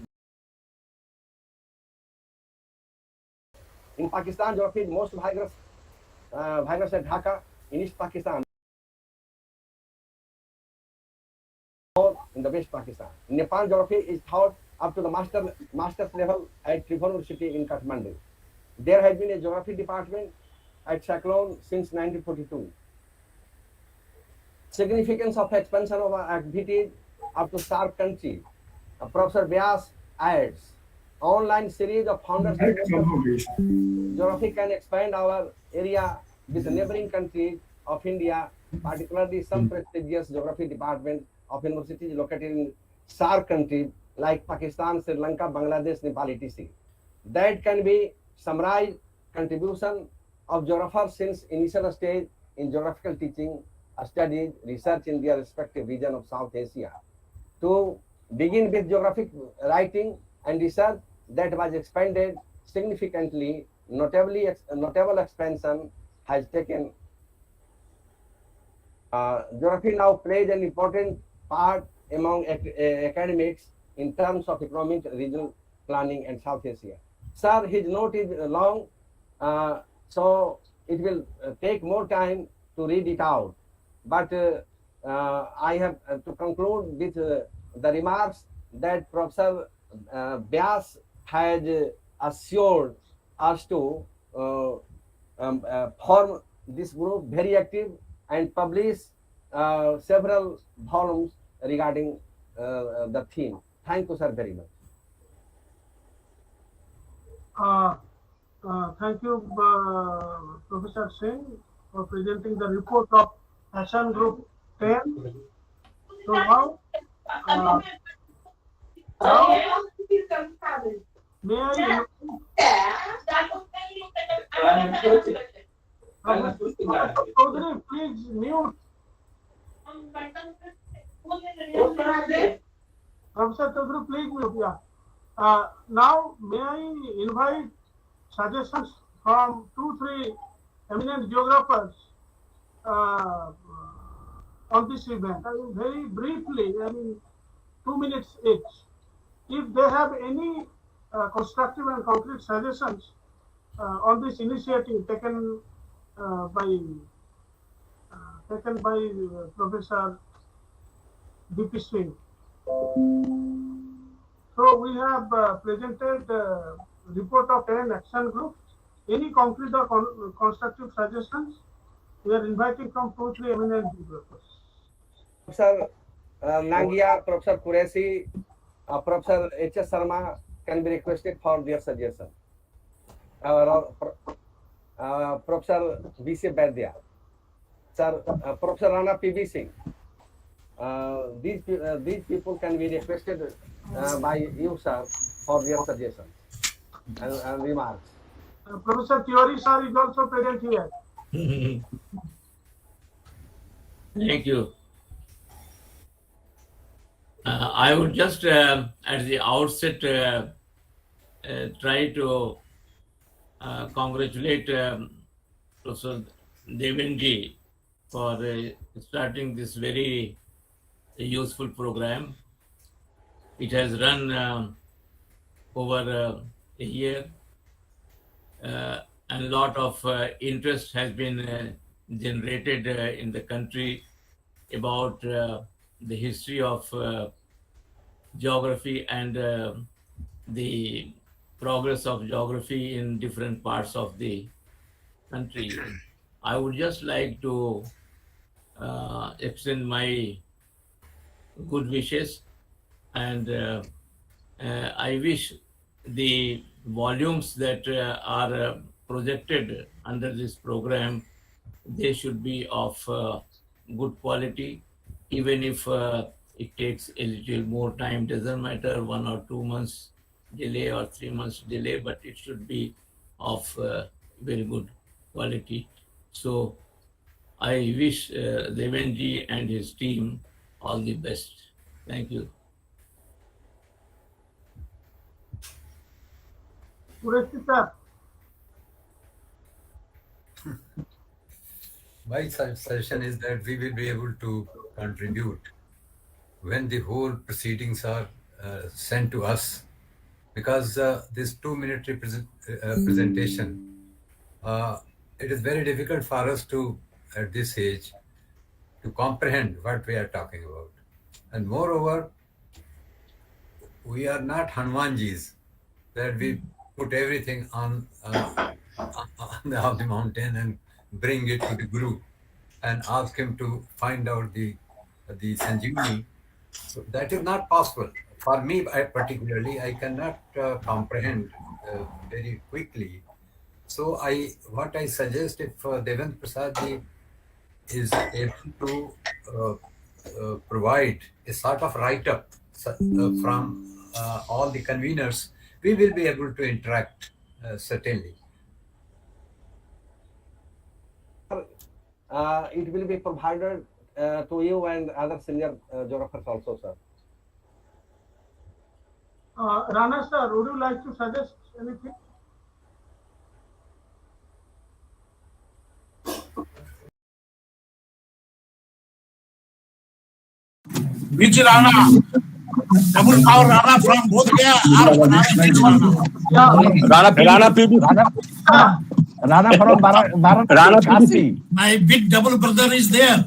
In Pakistan, geography is most vigorous at Dhaka, in East Pakistan, or in the West Pakistan. In Nepal, geography is taught up to the master's level at Tribhuvan University in Kathmandu. There has been a geography department at Shaklon since 1942. Significance of expansion of activities up to SAARC countries. Professor Vyas adds online series of founders geography can expand our area with neighboring countries of India, particularly some prestigious geography departments of universities located in SAARC countries like Pakistan, Sri Lanka, Bangladesh, Nepal, etc. That can be summarized contribution of geographers since initial stage in geographical teaching, studies, research in their respective region of South Asia. To begin with geographic writing and research that was expanded significantly, notable expansion has taken. Geography now plays an important part among academics in terms of economic regional planning and South Asia. Sir, his note is long, so it will take more time to read it out. But I have to conclude with the remarks that Professor Vyas has assured us to form this group very active and publish several volumes regarding the theme. Thank you, sir, very much. Thank you, Professor Singh, for presenting the report of Action Group 10. So now, may I Chaudhary, please mute. Professor Chaudhary, please mute. Yeah. Now, may I invite suggestions from 2-3 eminent geographers on this event? I will very briefly, 2 minutes each. If they have any constructive and concrete suggestions on this initiative taken by Professor D.P. Singh. So we have presented the report of 10 action groups. Any concrete or constructive suggestions? We are inviting from 2-3 eminent geographers. Professor Nangia, Professor Qureshi, Professor H.S. Sharma can be requested for their suggestion. Professor B.C. Vaidya, Sir, Professor Rana P.V. Singh. These people can be requested by you, sir, for their suggestions and remarks. Professor Tiwari sir is also present here. Thank you. I would just at the outset try to congratulate Professor Devenji for starting this very useful program. It has run over a year, and a lot of interest has been generated in the country about the history of geography and the progress of geography in different parts of the country. I would just like to extend my good wishes, and I wish the volumes that are projected under this program, they should be of good quality, even if it takes a little more time. Doesn't matter, 1 or 2 months delay or 3 months delay, but it should be of very good quality. So I wish Devenji and his team all the best. Thank you. Qureshi sir. My suggestion is that we will be able to contribute when the whole proceedings are sent to us, because this 2-minute presentation, it is very difficult for us to, at this age, to comprehend what we are talking about. And moreover, we are not Hanumanjis, that we put everything on the mountain and bring it to the Guru and ask him to find out the Sanjeevani. So that is not possible for me particularly, I cannot comprehend very quickly. So what I suggest, if Devendra Prasad ji is able to provide a sort of write-up from all the conveners, we will be able to interact certainly. It will be provided to you and other senior geographers also, sir. Rana sir, would you like to suggest anything? Which Rana? Double power Rana from both Gaya or Rana PB. Rana from Bharat Kasi. My big double brother is there.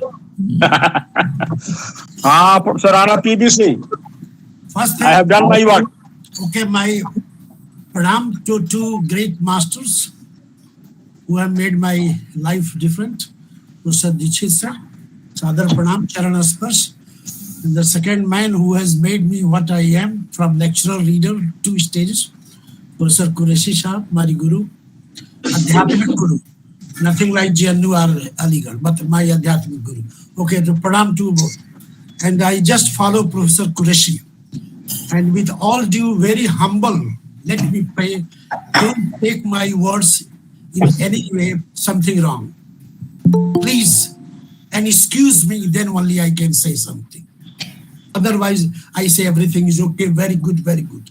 Professor Rana PBC. First thing, I have done my work. okay, my pranam to two great masters who have made my life different. Professor Dikshit sir, Sadar Pranam, Charana Sparsh. And the second man who has made me what I am, from lecturer, reader, 2 stages, Professor Qureshi Shah, my Guru, Adhyatmik Guru. Nothing like JNU or Aligarh, but my Adhyatmik Guru. Okay, to pranam to both. And I just follow Professor Qureshi. And with all due, very humble, let me pray, don't take my words in any way something wrong. Please, and excuse me, then only I can say something. Otherwise, I say everything is okay, very good, very good.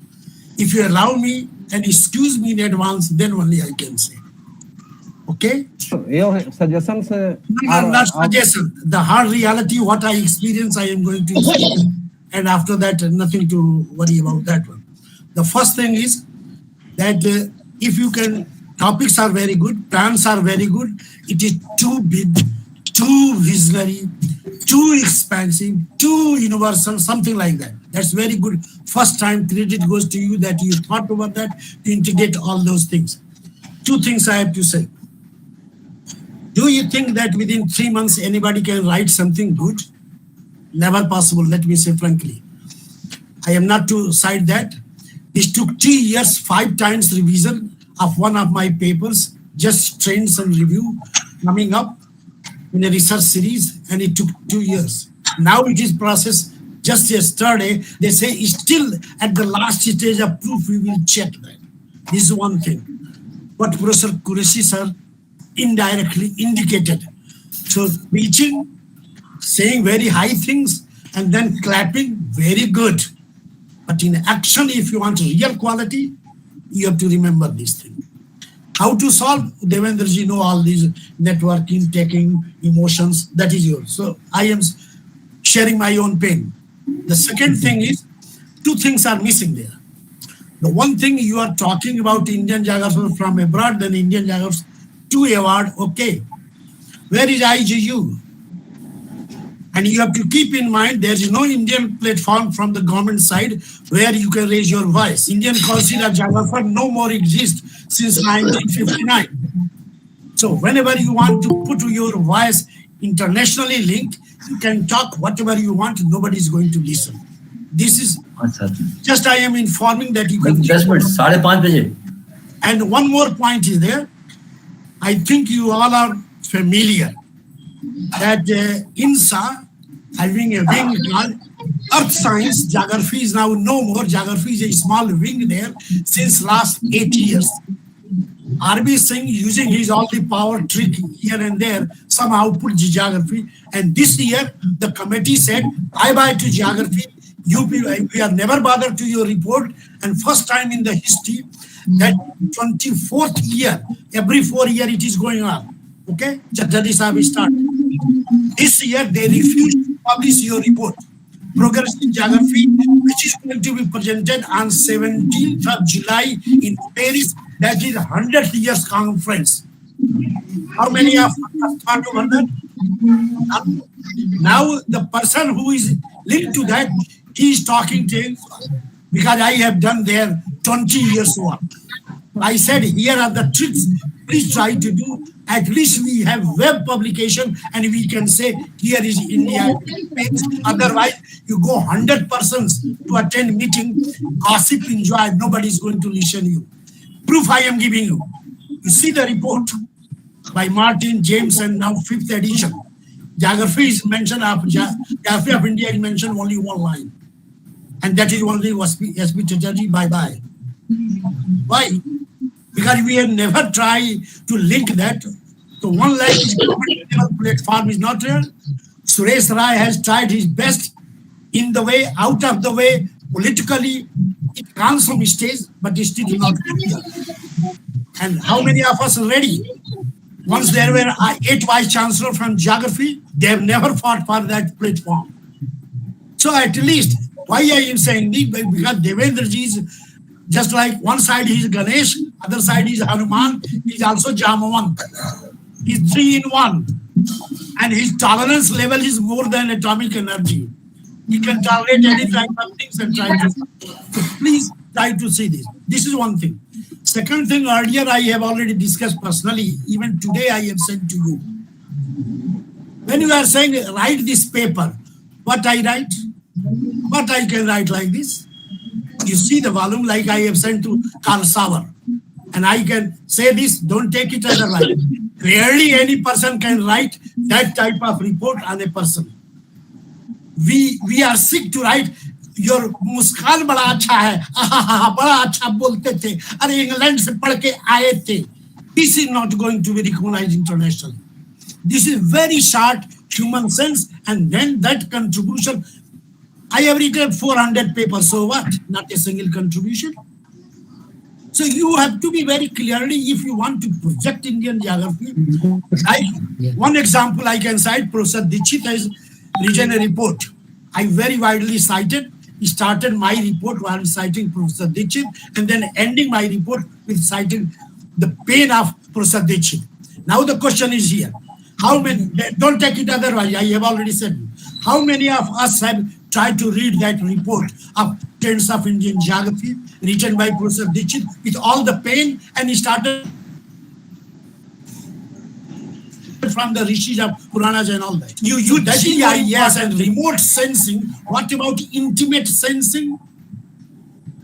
If you allow me and excuse me in advance, then only I can say. Okay? Your suggestions No, not suggestion. The hard reality, what I experience, I am going to experience. And after that, nothing to worry about that one. The first thing is that if you can, topics are very good, plans are very good. It is too big, too visionary, too expansive, too universal, something like that. That's very good. First time credit goes to you that you thought over that to integrate all those things. 2 things I have to say. Do you think that within 3 months anybody can write something good? Never possible, let me say frankly. I am not to cite that. It took 3 years, 5 times revision of one of my papers, just trends and review coming up in a research series, and it took 2 years. Now it is processed. Just yesterday, they say it's still at the last stage of proof, we will check that. This is one thing. What Professor Qureshi sir indirectly indicated. So preaching, saying very high things, and then clapping, very good. But in action, if you want real quality, you have to remember this thing. How to solve? Devendra ji know all these networking, taking, emotions, that is yours. So I am sharing my own pain. The second thing is, 2 things are missing there. The one thing you are talking about Indian geographers from abroad, then Indian geographers 2 award, okay. Where is IGU? And you have to keep in mind, there is no Indian platform from the government side where you can raise your voice. Indian Council of Geography no more exists since 1959. So whenever you want to put your voice internationally linked, you can talk whatever you want, nobody is going to listen. This is just I am informing that you can. And one more point is there. I think you all are familiar that INSA having a wing called Earth Science. Geography is now no more. Geography is a small wing there since last 8 years. RB Singh, using his all the power trick here and there, somehow put geography. And this year, the committee said, bye-bye to geography. We are never bothered to your report. And first time in the history that 24th year, every 4 years it is going on. Okay? That is how we start. This year, they refused to publish your report. Progress in Geography, which is going to be presented on 17th of July in Paris. That is 100 years conference. How many of us have thought over that? Now, the person who is linked to that, he is talking to, because I have done there 20 years work. I said, here are the tricks. Please try to do At least we have web publication and we can say here is India. Otherwise, you go 100 persons to attend meeting, gossip, enjoy, nobody is going to listen you. Proof I am giving you. You see the report by Martin, James, and now 5th edition. Geography is mentioned, Geography of India is mentioned only one line. And that is only S.B. Chatterjee, bye-bye. Why? Because we have never tried to link that. So one language platform is not real. Suresh Rai has tried his best in the way, out of the way, politically. It comes from stage, but it still not clear. And how many of us are ready? Once there were 8 vice chancellors from geography, they have never fought for that platform. So at least, why I am saying this? Because Devendra ji is just like one side he is Ganesh, other side is Hanuman, he is also Jamavant. He is 3 in 1. And his tolerance level is more than atomic energy. He can tolerate any type of things and try to. So please try to see this. This is one thing. Second thing, earlier I have already discussed personally. Even today I have sent to you. When you are saying write this paper, what I write? What I can write like this? You see the volume like I have sent to Carl Sauer. And I can say this, don't take it otherwise. Rarely any person can write that type of report on a person. We are sick to write, your मुस्कान बड़ा अच्छा है, बड़ा अच्छा बोलते थे, अरे England से पढ़ के आए थे. This is not going to be recognized internationally. This is very short human sense, and then that contribution. I have written 400 papers, so what? Not a single contribution. So you have to be very clearly, if you want to project Indian geography. One example I can cite, Professor Dixit has written a report. I very widely cited. He started my report while citing Professor Dixit, and then ending my report with citing the pain of Professor Dixit. Now the question is here. How many, don't take it otherwise, I have already said. How many of us have tried to read that report of Trends of Indian Geography written by Professor Dixit with all the pain, and he started from the rishis of Puranas and all that. You GIS and remote sensing. What about intimate sensing?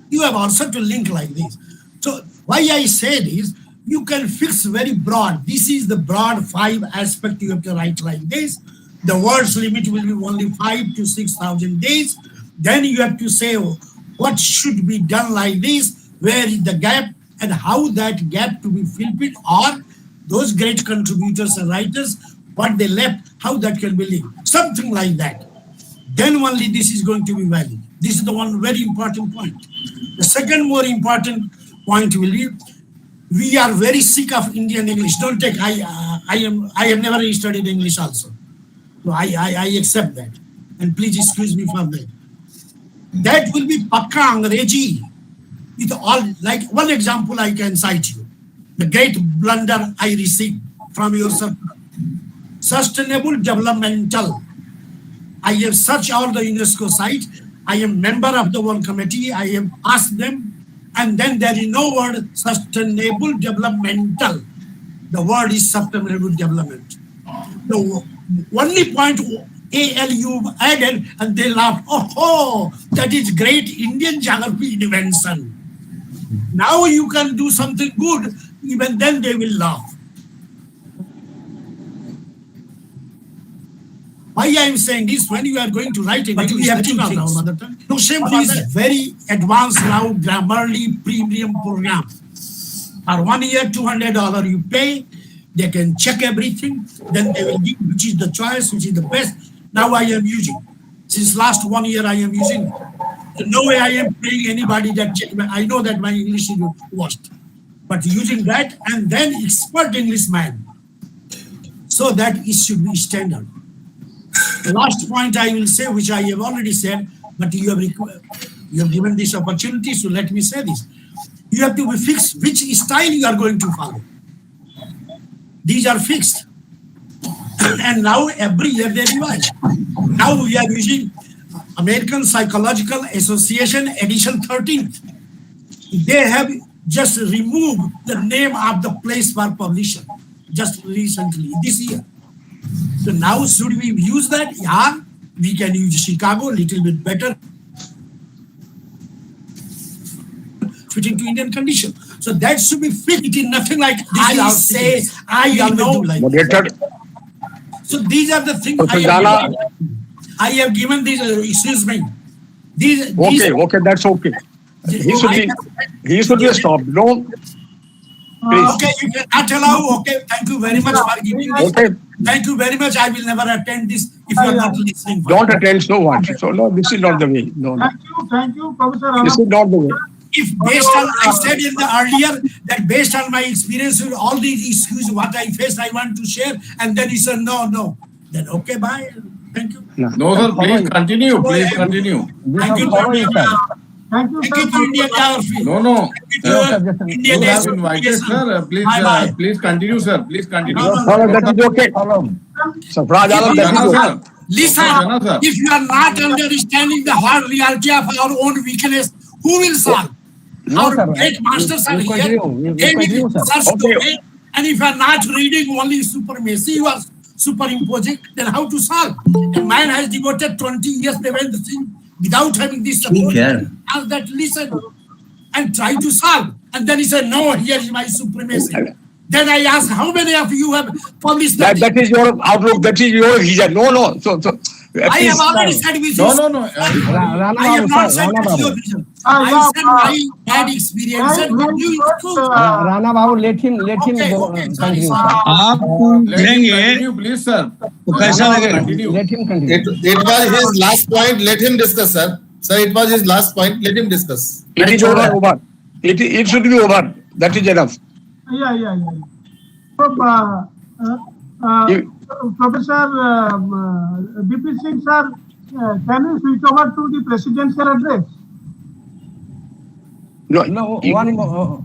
You have also to link like this. So why I said is, you can fix very broad. This is the broad 5 aspect you have to write like this. The words limit will be only 5 to 6,000 days. Then you have to say what should be done like this, where is the gap, and how that gap to be filled with, or those great contributors and writers, what they left, how that can be linked. Something like that. Then only this is going to be valid. This is the one very important point. The second more important point will be, we are very sick of Indian English. Don't take, I have never studied English also. So I accept that. And please excuse me for that. That will be Pakka Angreji. With all, like one example I can cite you. The great blunder I received from your sustainable developmental. I have searched all the UNESCO sites. I am member of the one committee. I have asked them. And then there is no word sustainable developmental. The word is sustainable development. The only point ALU added, and they laughed. Oh, that is great Indian geography invention. Now you can do something good. Even then they will laugh. Why I am saying this, when you are going to write it, we have two things. No shame for that. Very advanced now, Grammarly premium program. For 1 year, $200 you pay. They can check everything. Then they will give which is the choice, which is the best. Now I am using. Since last 1 year I am using. No way I am paying anybody that check. I know that my English is worst. But using that, and then expert Englishman. So that it should be standard. The last point I will say, which I have already said, but you have given this opportunity, so let me say this. You have to be fixed which style you are going to follow. These are fixed. And now every year they revise. Now we are using American Psychological Association edition 13th. They have just removed the name of the place for publisher. just recently, this year. So now should we use that? Yeah, we can use Chicago little bit better, fitting to Indian condition. So that should be fit. It is nothing like I say, I know. Like so these are the things I have given these, excuse me. These, Okay, that's okay. He should be stopped. No. Please. Okay, you cannot allow. Okay, thank you very much for giving me. Okay. Thank you very much. I will never attend this if you are not listening. Don't attend no one. So no, this is not the way. No. Thank you, Professor. This is not the way. If based on, I said in the earlier that based on my experience with all these issues, what I faced, I want to share, and then he said no. Then okay, bye. Thank you. No, sir. Please continue. Please continue. Thank you. Thank you, Thank you to Indian Geography. No. Indian You have invited, sir. Please, please continue, sir. Please continue. That is okay. Surprise, sir. Listen, if you are not understanding the hard reality of our own weakness, who will solve? Our great masters are here. They will search the way. And if you are not reading only supremacy, you are superimposing, then how to solve? A man has devoted 20 years Devendra Singh without having this support. Ask that, listen, and try to solve. And then he said, no, here is my supremacy. Then I asked, how many of you have published that? That is your outlook. That is your vision. No. So I have already said with you. No. I have not said with your vision. I said my bad experience. Rana Babu, let him continue. आप Continue, please, sir. Let him continue. It was his last point. Let him discuss, sir. Sir, it was his last point. Let him discuss. It is over. It should be over. That is enough. Yeah. So, Professor DP Singh, sir, can you switch over to the presidential address? No, one more.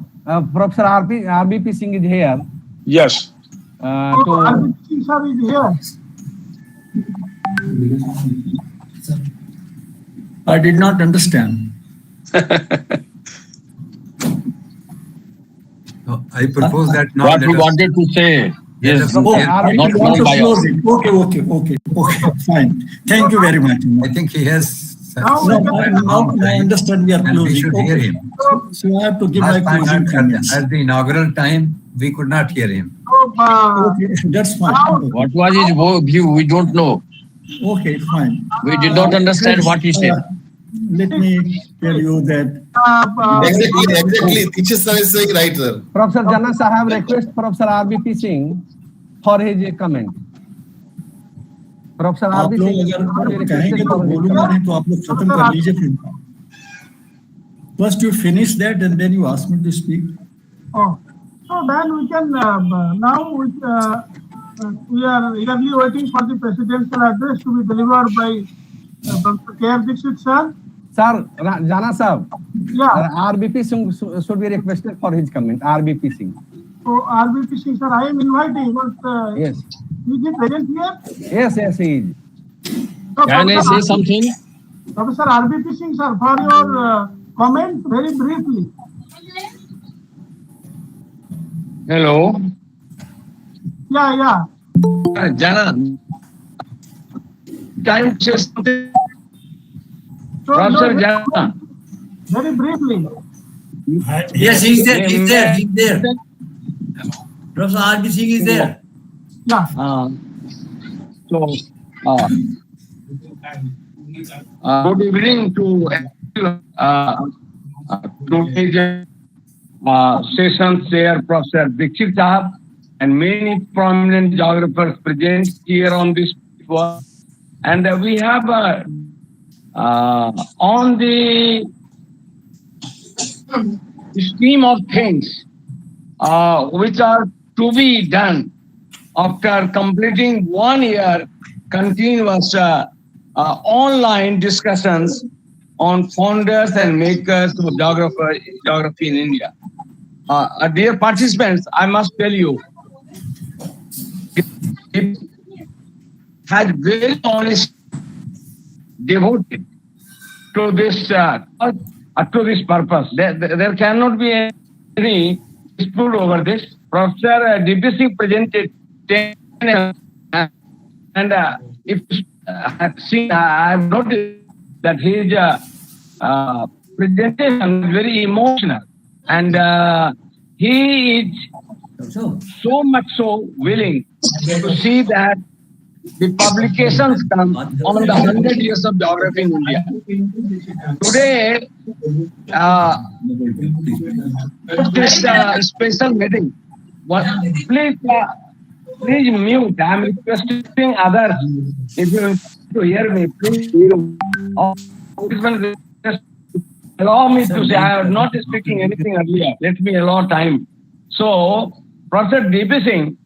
Professor RBP Singh is here. Yes. RBP Singh, sir, is here. I did not understand. I propose that now. What you wanted to say is not known by us. Okay, fine. Thank you very much. I think he has. Now I understand we are And we closing. should hear him. So I have to give my Last time closing comments. at the inaugural time, we could not hear him. Okay, that's fine. What was his view? We don't know. Okay, fine. We did not understand what he said. Let me tell you that. Exactly. Teacher sir is saying right, sir. Professor Jana Sahab request Professor RBP Singh for his comment. Professor आप RBP लोग Singh अगर कहेंगे तो बोलूंगा, नहीं तो आप लोग खत्म कर लीजिए फिर. First you finish that and then you ask me to speak. Oh, so then we can now we are eagerly waiting for the presidential address to be delivered by Dr. K.R. Dixit, sir. Sir, Jana Sahab. Yeah. RBP Singh should be requested for his comment. RBP Singh. So RBP Singh, sir, I am inviting, but Yes. is he present here? Yes, he is. So, Can I say something? Professor RBP Singh, sir, for your comment very briefly. Hello. Yeah. Jana. Can you say something? So, Professor no, Jana. very briefly. Yes, he's there. Professor RB Singh is there. Yeah. Good evening to today's session chair, Professor Dixit Sahab, and many prominent geographers present here on this one. And we have on the scheme of things which are to be done after completing 1 year continuous online discussions on founders and makers of geography in India. Dear participants, I must tell you, it has very honest devoted to this purpose. There cannot be any dispute over this. Professor DP Singh presented 10 and if I have noticed that his presentation is very emotional, and he is so much so willing to see that the publications come on the 100 years of geography in India. Today, this special meeting, please mute. I am requesting others, if you want to hear me, please allow me to say. I am not speaking anything earlier. Let me allow time. So, Professor DP Singh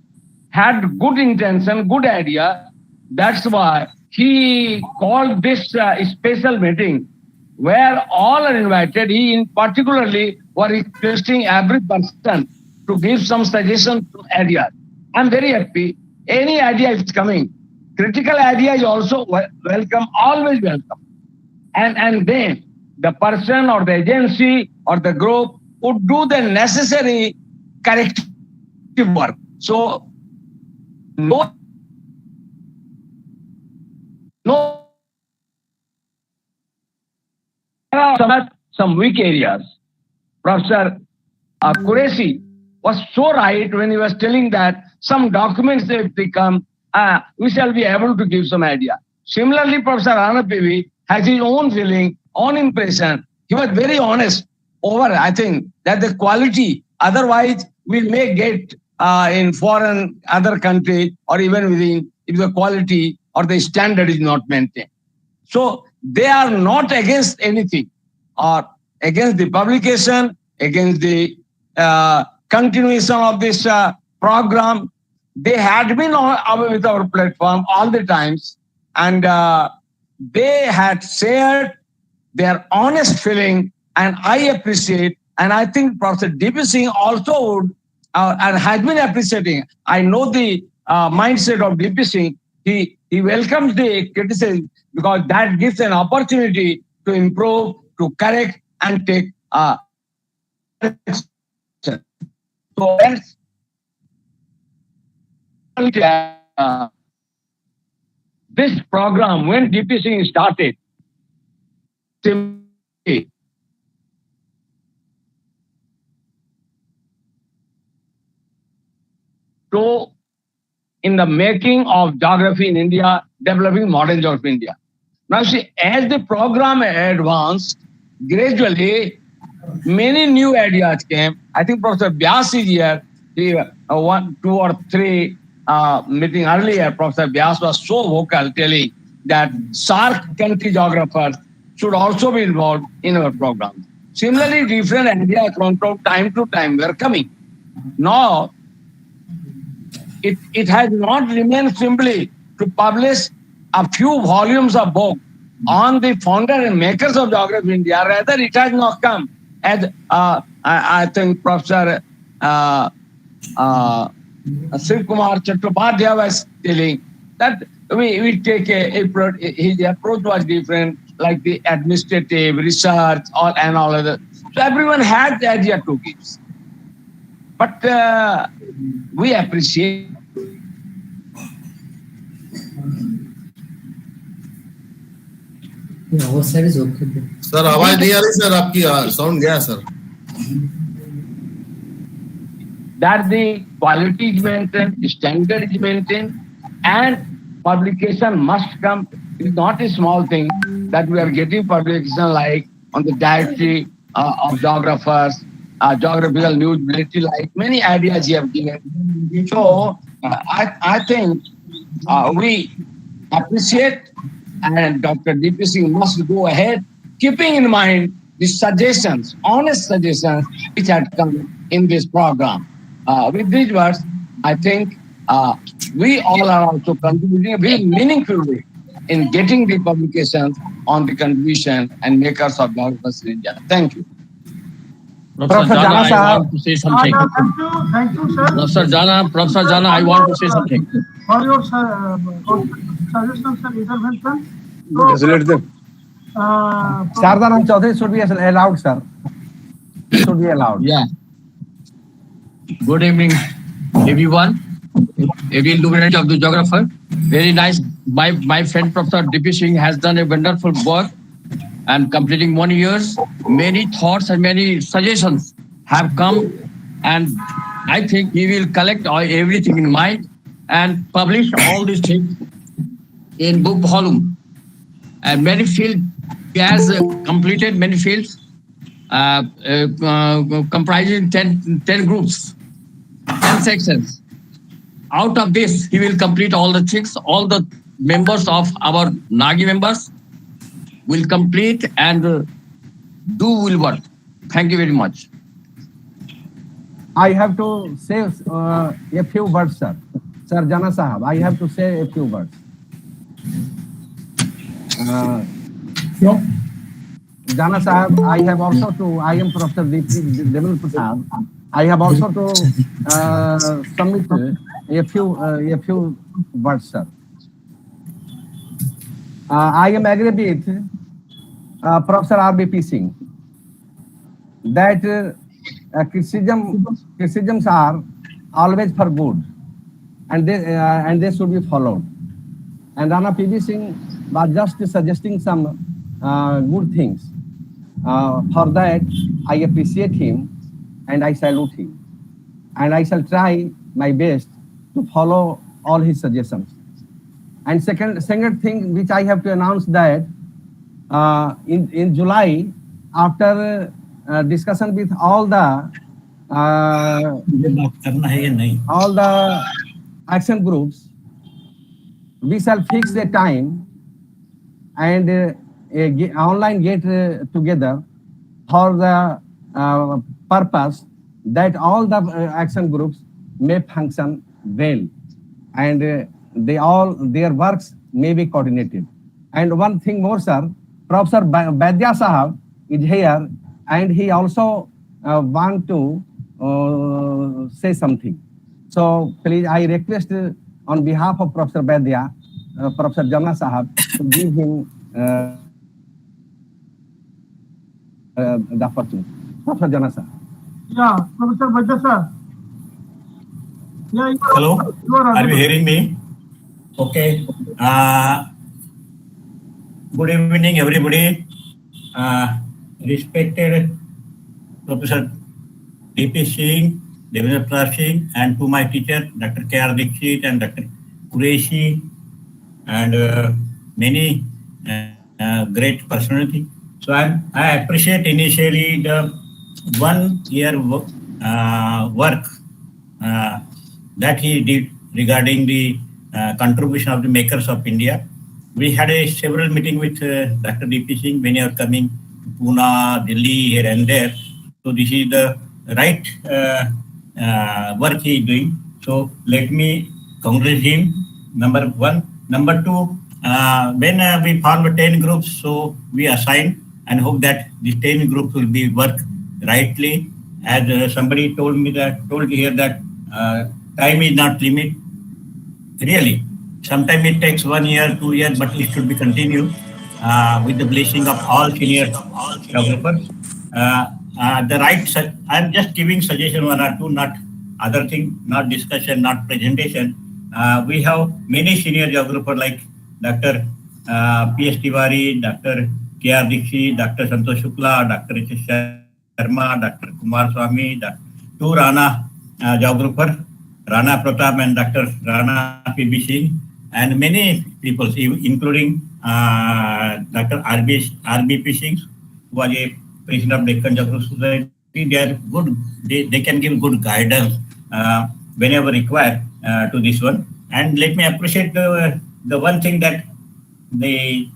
had good intention, good idea. That's why he called this special meeting where all are invited. He in particularly was requesting every person to give some suggestions to areas. I'm very happy. Any idea is coming. Critical idea is also welcome, always welcome. And then the person or the agency or the group would do the necessary corrective work. So, no, some weak areas. Professor Qureshi was so right when he was telling that some documents, if they come, we shall be able to give some idea. Similarly, Professor Rana PV has his own feeling, own impression. He was very honest over, I think, that the quality, otherwise we may get in foreign, other countries, or even within, if the quality or the standard is not maintained. So they are not against anything, or against the publication, against the continuation of this program. They had been away with our platform all the times, and they had shared their honest feeling, and I appreciate, and I think Professor DP Singh also would, and has been appreciating. I know the mindset of DP Singh. He welcomes the criticism because that gives an opportunity to improve, to correct, and take action. So this program, when DP Singh started, so in the making of geography in India, developing modern geography in India. Now see, as the program advanced, gradually many new ideas came. I think Professor Vyas is here. He, 1, 2 or 3 meeting earlier, Professor Vyas was so vocal telling that SAARC country geographers should also be involved in our program. Similarly, different ideas from time to time were coming. Now, it has not remained simply to publish a few volumes of book on the founder and makers of geography in India. Rather, it has not come as I think Professor Shiv Kumar Chattopadhyay was telling that we take his approach was different, like the administrative, research, and all other. So everyone had the idea to give. But we appreciate. Sir आवाज नहीं आ रही sir आपकी, sound गया sir. That the quality is maintained, standard is maintained, and publication must come. It's not a small thing that we are getting publication like on the dietary of geographers, geographical news bulletin, like many ideas you have given. So I think we appreciate, and Dr. DP Singh must go ahead, keeping in mind the suggestions, honest suggestions which had come in this program. With these words, I think we all are also contributing very meaningfully in getting the publications on the contribution and makers of geographers in India. Thank you. Professor Jana, I want to say something. Thank you, sir. Professor Jana, I want to say something. For your suggestions and interventions. Yes, let them. Sardanand Chaudhary should be allowed, sir. Should be allowed. Yeah. Good evening, everyone, every luminary of the geographer. Very nice. My friend Professor D.P. Singh has done a wonderful work and completing 1 year. Many thoughts and many suggestions have come, and I think he will collect everything in mind and publish all these things in book volume. And many fields, he has completed many fields comprising 10 groups, 10 sections. Out of this, he will complete all the things. All the members of our NAGI members will complete and will work. Thank you very much. I have to say a few words, sir. Sir Jana Sahab, I have to say a few words. Jana Sahab, I am Professor Devendra Prasad. I have also to submit a few words, sir. I am agree with Professor R.B.P. Singh that criticisms are always for good, and they should be followed. And Rana P.V. Singh was just suggesting some good things. For that, I appreciate him and I salute him. And I shall try my best to follow all his suggestions. And second thing which I have to announce that in July, after discussion with all the action groups, we shall fix a time and online get together for the purpose that all the action groups may function well, and their works may be coordinated. And one thing more, sir, Professor Badya Sahab is here, and he also want to say something. So please, I request on behalf of Professor Badya, Professor Jana Sahab, to give him the opportunity. Professor Jana Sahab. Yeah, Professor Badya sir. Yeah, hello, are you hearing me? Okay. Good evening, everybody. Respected Professor D.P. Singh, Devendra Prasad Singh, and to my teacher, Dr. K.R. Dixit and Dr. Qureshi, and many great personality. So I appreciate initially the 1 year work that he did regarding the contribution of the makers of India. We had several meetings with Dr. D.P. Singh when he was coming to Pune, Delhi, here and there. So this is the right work he is doing. So let me congratulate him, number one. Number two, when we formed 10 groups, so we assigned and hope that the 10 groups will be work rightly. As somebody told here that time is not limit. Really, sometimes it takes 1 year, 2 years, but it should be continued with the blessing of all senior geographers. I'm just giving suggestion one or two, not other thing, not discussion, not presentation. We have many senior geographers like Dr. P.S. Tiwari, Dr. K.R. Dixit, Dr. Santosh Shukla, Dr. H.S. Sharma, Dr. Kumar Swamy, two Rana geographers, Rana Pratap and Dr. Rana P.B. Singh, and many people, including Dr. R.B.P. Singh, who was a president of Deccan Geographical Society. They are good. They can give good guidance whenever required to this one. And let me appreciate the one thing that the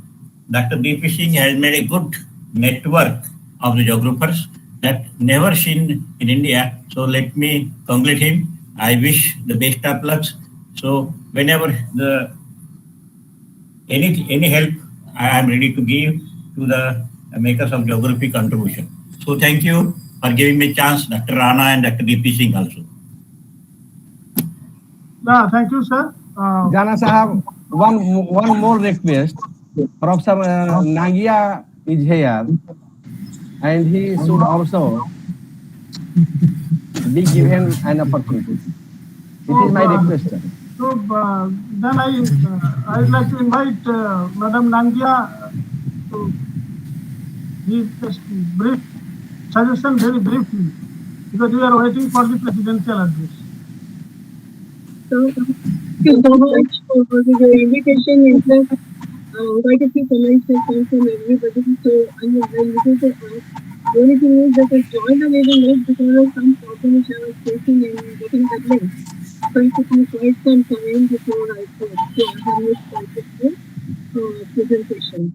Dr. D.P. Singh has made a good network of the geographers that never seen in India. So let me congratulate him. I wish the best of luck. So whenever any help, I am ready to give to the makers of geography contribution. So thank you for giving me a chance, Dr. Rana and Dr. D.P. Singh also. Yeah, thank you, sir. Jana Sahab, one more request. Professor Nagia is here, and he should also be given an opportunity. It is my request, sir. So then I'd like to invite Madam Nangia to give just brief suggestion very briefly, because we are waiting for the presidential address. So, thank you so much for the invitation. In fact, quite a few comments have come from everybody. So, I'm looking to ask. The only thing is that I joined a little late because of some problems I was facing in getting the link. So, it took me quite some time before I could. So, I have missed quite a few presentation.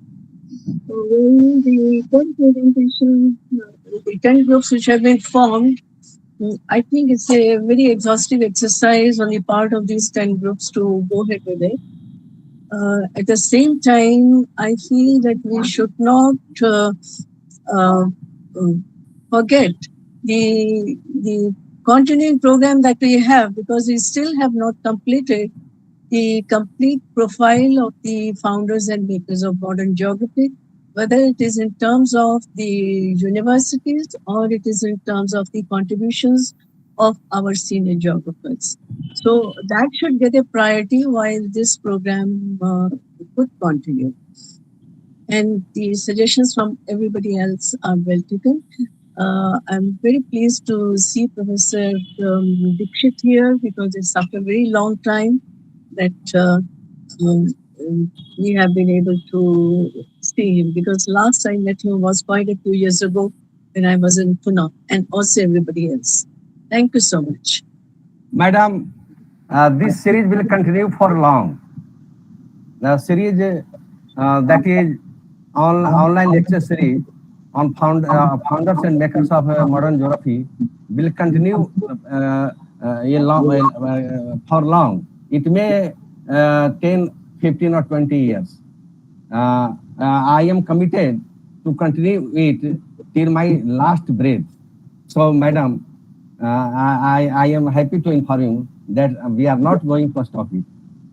Well, the first presentation, the 10 groups which have been formed, I think it's a very exhaustive exercise on the part of these 10 groups to go ahead with it. At the same time, I feel that we should not forget the continuing program that we have, because we still have not completed the complete profile of the founders and makers of modern geography, whether it is in terms of the universities or it is in terms of the contributions of our senior geographers. So that should get a priority while this program could continue. And the suggestions from everybody else are well taken. I'm very pleased to see Professor Dixit here, because it's after a very long time that we have been able to see him, because last I met him was quite a few years ago when I was in Pune, and also everybody else. Thank you so much. Madam, this series will continue for long. The series that is online lecture series on founders and makers of modern geography will continue for long. It may 10, 15 or 20 years. I am committed to continue it till my last breath. So, Madam, I am happy to inform you that we are not going to stop it.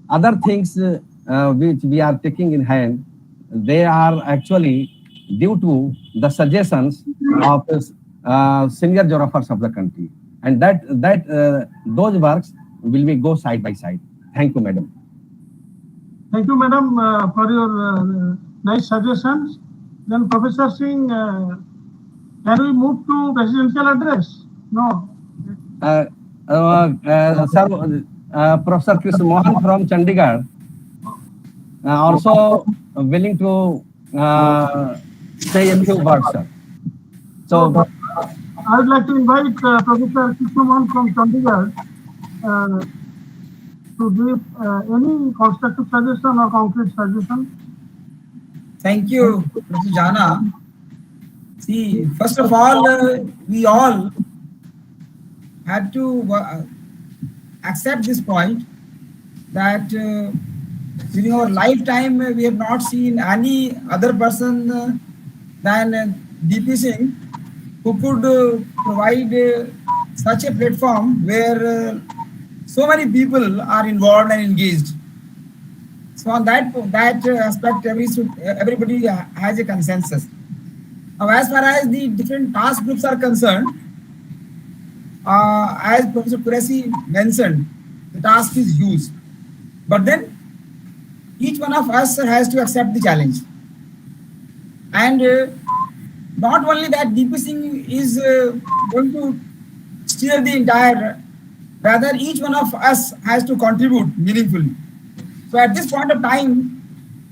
Other things which we are taking in hand, they are actually due to the suggestions of senior geographers of the country, and those works will be go side by side. Thank you, Madam. Thank you, Madam, for your nice suggestions. Then, Professor Singh, can we move to presidential address? No. Sir, Professor Krishna Mohan from Chandigarh also willing to say a few words, sir. So, I would like to invite Professor Krishna Mohan from Chandigarh to give any constructive suggestion or concrete suggestion. Thank you, Professor Jana. See, first of all, we all had to accept this point that during our lifetime we have not seen any other person than DP Singh who could provide such a platform where so many people are involved and engaged. So on that aspect, everybody has a consensus. Now, as far as the different task groups are concerned, as Professor Qureshi mentioned, the task is huge. But then each one of us has to accept the challenge. And not only that, DP Singh is going to steer the entire, rather each one of us has to contribute meaningfully. So at this point of time,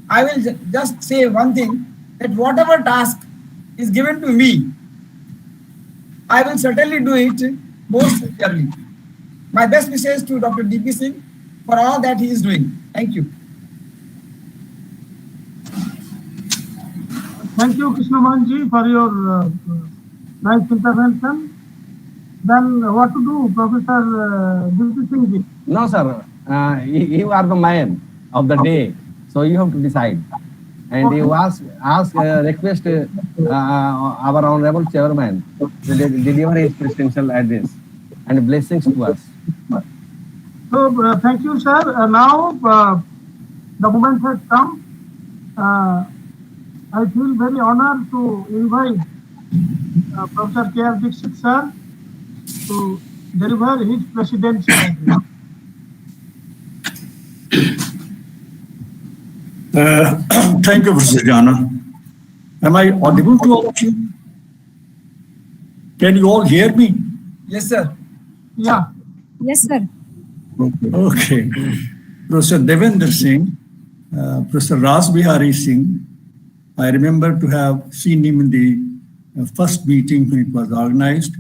I will just say one thing, that whatever task is given to me, I will certainly do it most sincerely. My best wishes to Dr. DP Singh for all that he is doing. Thank you. Thank you, Krishna Mohanji, for your nice intervention. Then what to do, Professor DP Singh? No, sir. You are the man of the day, so you have to decide. And okay. You request our honorable chairman to deliver his presidential address and blessings to us. So thank you, sir. Now the moment has come. I feel very honored to invite Professor K.R. Dixit sir to deliver his presidential address. Thank you, Professor Jana. Am I audible to all of you? Can you all hear me? Yes, sir. Yeah. Yes, sir. Okay. Professor Devendra Singh, Professor Ras Bihari Singh, I remember to have seen him in the first meeting when it was organized.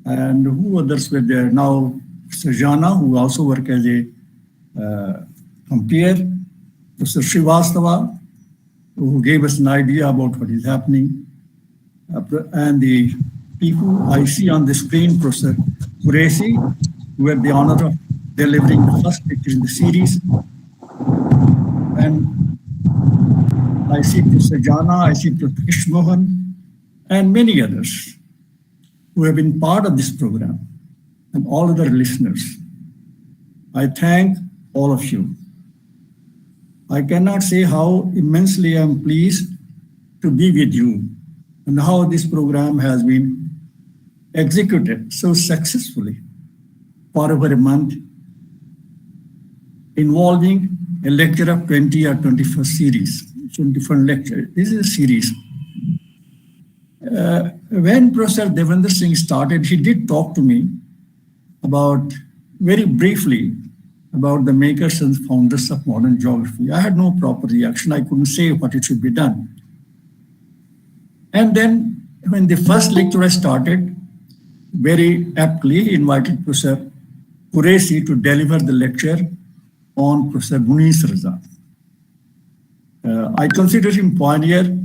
And who others were there? Now, Professor Jana, who also worked as a compere, Professor Srivastava, who gave us an idea about what is happening, and the people I see on the screen, Professor Qureshi, who had the honor of delivering the first lecture in the series, and I see Professor Jana, I see Professor Krishmohan, and many others who have been part of this program, and all other listeners. I thank all of you. I cannot say how immensely I am pleased to be with you and how this program has been executed so successfully for over a month, involving a lecture of 20 or 21st series, 21 lecture. This is a series. When Professor Devendra Singh started, he did talk to me about, very briefly, about the makers and founders of modern geography. I had no proper reaction. I couldn't say what it should be done. And then when the first lecture started, very aptly, he invited Professor Qureshi to deliver the lecture on Professor Munis Raza. I consider him pioneer,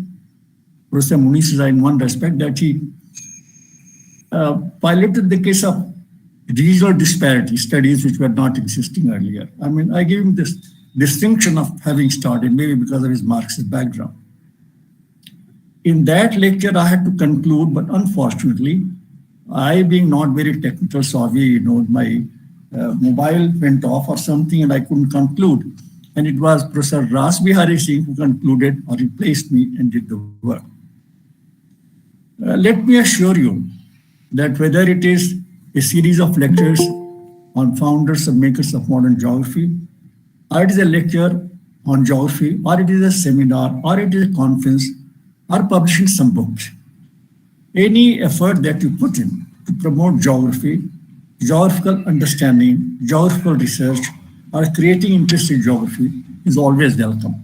Professor Munis Raza, in one respect, that he piloted the case of regional disparity studies which were not existing earlier. I mean, I give him this distinction of having started, maybe because of his Marxist background. In that lecture, I had to conclude, but unfortunately, I being not very technical savvy, my mobile went off or something and I couldn't conclude. And it was Professor Ras Bihari Singh who concluded or replaced me and did the work. Let me assure you that whether it is a series of lectures on founders and makers of modern geography, or it is a lecture on geography, or it is a seminar, or it is a conference, or publishing some books. Any effort that you put in to promote geography, geographical understanding, geographical research, or creating interest in geography is always welcome.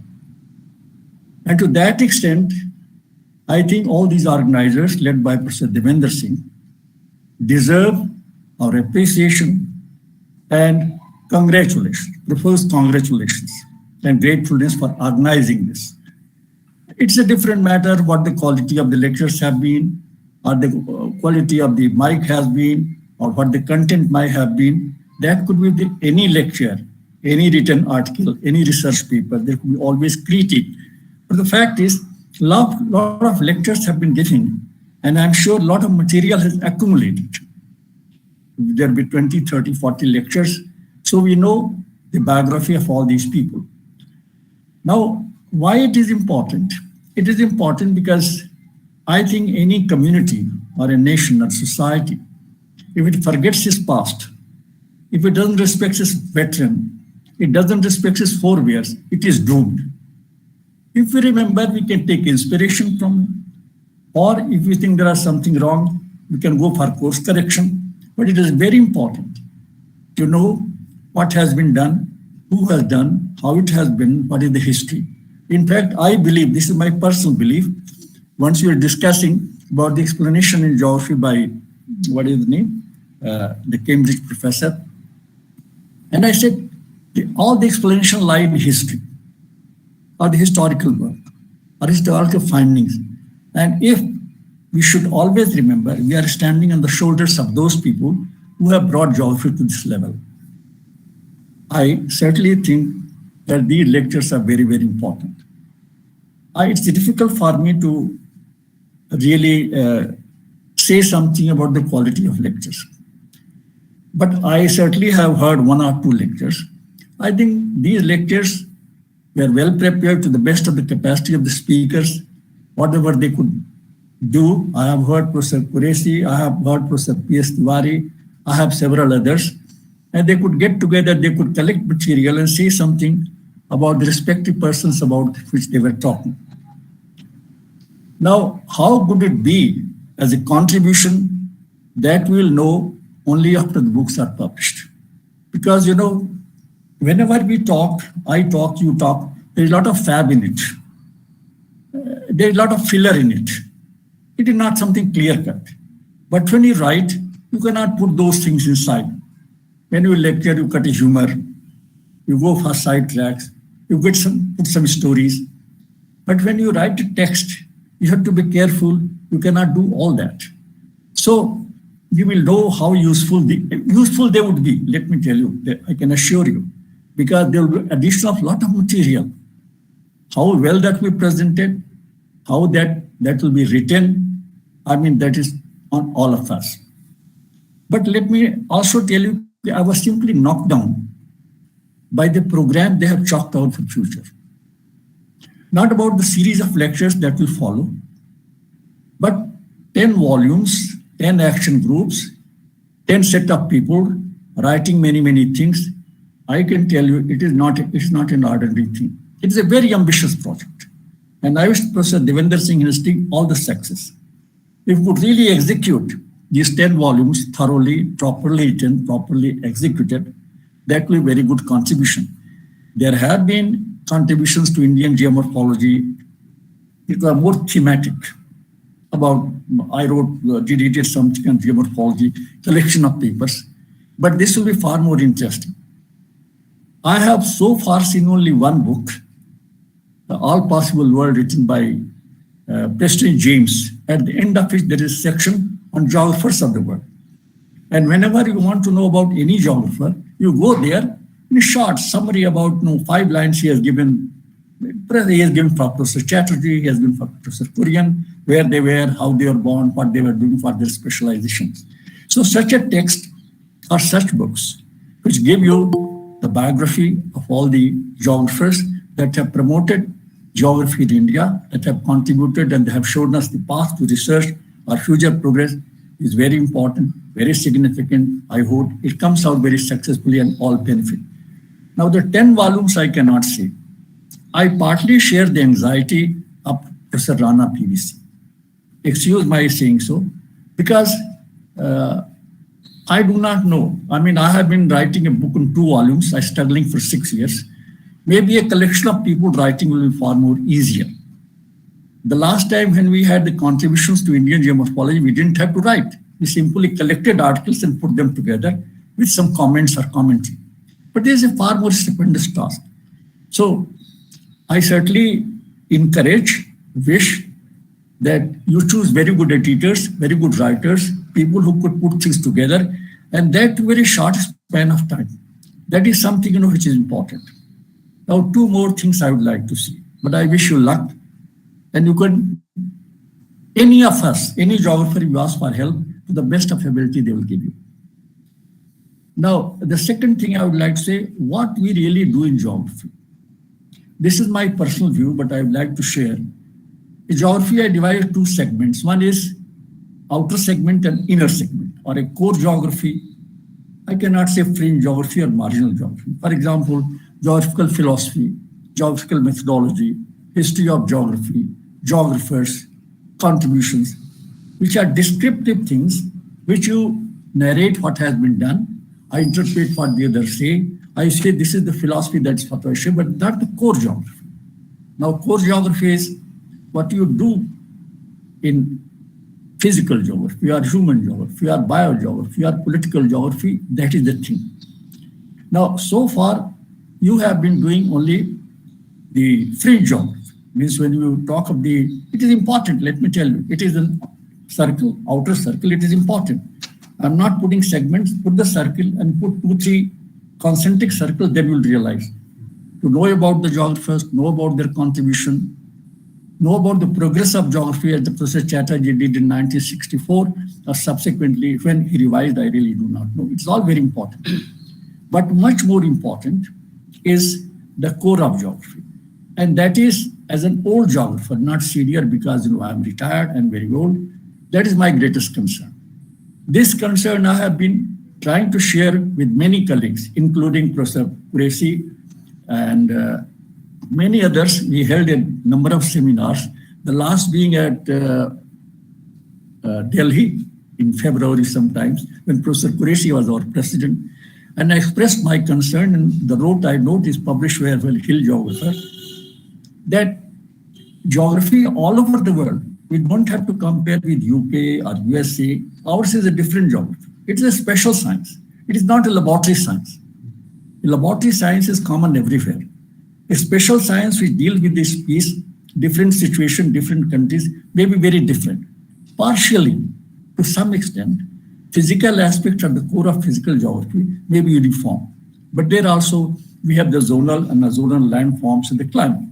And to that extent, I think all these organizers, led by Professor Devendra Singh, deserve our appreciation and congratulations, profuse congratulations and gratefulness for organizing this. It's a different matter what the quality of the lectures have been, or the quality of the mic has been, or what the content might have been. That could be any lecture, any written article, any research paper. There could be always critique. But the fact is, a lot of lectures have been given, and I'm sure a lot of material has accumulated. There will be 20, 30, 40 lectures. So we know the biography of all these people. Now, why it is important? It is important because I think any community or a nation or society, if it forgets its past, if it doesn't respect its veteran, it doesn't respect its forebears, it is doomed. If we remember, we can take inspiration from it, or if we think there is something wrong, we can go for course correction. But it is very important to know what has been done, who has done, how it has been, what is the history. In fact, I believe, this is my personal belief, once we were discussing about the explanation in geography by, what is the name? The Cambridge professor. And I said, all the explanation lie in history, or the historical work, or historical findings. And if we should always remember, we are standing on the shoulders of those people who have brought geography to this level. I certainly think that these lectures are very, very important. It's difficult for me to really say something about the quality of lectures. But I certainly have heard one or two lectures. I think these lectures were well prepared to the best of the capacity of the speakers, whatever they could do. I have heard Professor Qureshi, I have heard Professor P.S. Tiwari, I have several others, and they could get together, they could collect material and say something about the respective persons about which they were talking. Now, how could it be as a contribution that we will know only after the books are published? Because, whenever we talk, I talk, you talk, there's a lot of fab in it. There's a lot of filler in it. It is not something clear-cut. But when you write, you cannot put those things inside. When you lecture, you cut a humor, you go for side tracks, you put some stories. But when you write a text, you have to be careful. You cannot do all that. So you will know how useful they would be. Let me tell you, I can assure you, because there will be addition of lot of material. How well that we presented, how that will be written, that is on all of us. But let me also tell you, I was simply knocked down by the program they have chalked out for future. Not about the series of lectures that will follow, but 10 volumes, 10 action groups, 10 set of people writing many, many things. I can tell you it's not an ordinary thing. It is a very ambitious project. And I wish Professor Devendra Singh University all the success. If we could really execute these 10 volumes thoroughly, properly written, properly executed, that will be a very good contribution. There have been contributions to Indian geomorphology. It was more thematic. I did some geomorphology, collection of papers, but this will be far more interesting. I have so far seen only one book, The All Possible World, written by Preston James, at the end of which there is a section on geographers of the world. And whenever you want to know about any geographer, you go there, in a short summary about 5 lines he has given. He has given for Professor Chatterjee, he has given for Professor Kurian, where they were, how they were born, what they were doing for their specializations. So such a text or such books, which give you the biography of all the geographers that have promoted geography in India, that have contributed and have shown us the path to research or future progress, is very important, very significant. I hope it comes out very successfully and all benefit. Now the 10 volumes I cannot say. I partly share the anxiety of Professor Rana PVC. Excuse my saying so, because I do not know. I have been writing a book in 2 volumes. I'm struggling for 6 years. Maybe a collection of people writing will be far more easier. The last time when we had the contributions to Indian geomorphology, we didn't have to write. We simply collected articles and put them together with some comments or commentary. But there is a far more stupendous task. So I certainly encourage, wish that you choose very good editors, very good writers, people who could put things together, and that very short span of time. That is something which is important. Now 2 more things I would like to see, but I wish you luck. And you can, any of us, any geographer, you ask for help, to the best of ability they will give you. Now, the second thing I would like to say, what we really do in geography. This is my personal view, but I would like to share. In geography, I divide 2 segments. One is outer segment and inner segment, or a core geography. I cannot say fringe geography or marginal geography. For example, geographical philosophy, geographical methodology, history of geography, geographers, contributions, which are descriptive things, which you narrate what has been done. I interpret what the others say. I say this is the philosophy, that's what I say, but not the core geography. Now, core geography is what you do in physical geography, or human geography, or biogeography, or political geography. That is the thing. Now, so far, you have been doing only the fringe geography. Means when you talk of it is important, let me tell you, it is a circle, outer circle, it is important. I'm not putting segments, put the circle and put 2, 3 concentric circles, then you'll realize. To know about the geographers, know about their contribution, know about the progress of geography as the Professor Chatterjee did in 1964, or subsequently when he revised, I really do not know. It's all very important. But much more important is the core of geography. And that is, as an old geographer, not senior because I'm retired and very old, that is my greatest concern. This concern I have been trying to share with many colleagues, including Professor Qureshi and many others. We held a number of seminars, the last being at Delhi in February sometimes, when Professor Qureshi was our president. And I expressed my concern, and the I note is published by Hill Geographer, that geography all over the world, we don't have to compare with UK or USA. Ours is a different geography. It is a special science. It is not a laboratory science. The laboratory science is common everywhere. A special science which deals with this piece, different situation, different countries, may be very different. Partially, to some extent, physical aspects at the core of physical geography may be uniform. But there also, we have the zonal and azonal landforms in the climate.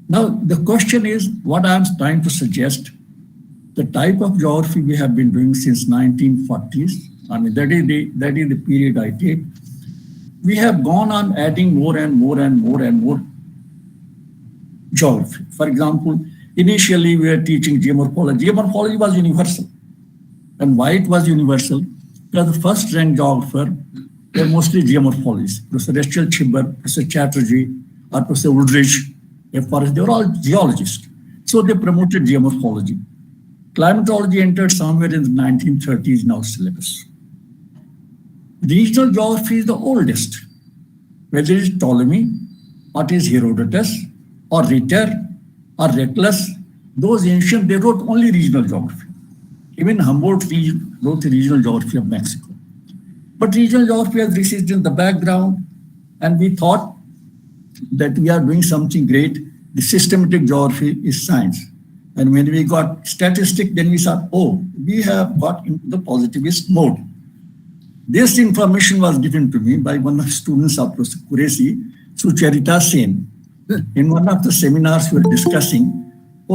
Now, the question is, what I'm trying to suggest, the type of geography we have been doing since 1940s, I mean, that is the period I take. We have gone on adding more and more and more and more geography. For example, initially we were teaching geomorphology. Geomorphology was universal. And why it was universal? Because the first rank geographer were mostly geomorphologists. Professor Rachel Chibber, Professor Chatterjee, or Professor Woodridge, they were all geologists. So they promoted geomorphology. Climatology entered somewhere in the 1930s in our syllabus. Regional geography is the oldest, whether it is Ptolemy, or it is Herodotus, or Ritter, or Reclus. Those ancient, they wrote only regional geography. Even Humboldt wrote the regional geography of Mexico. But regional geography has receded in the background, and we thought that we are doing something great. The systematic geography is science. And when we got statistics, then we thought, oh, we have got into the positivist mode. This information was given to me by one of the students of Professor Qureshi, Sucharita Sen. In one of the seminars we were discussing,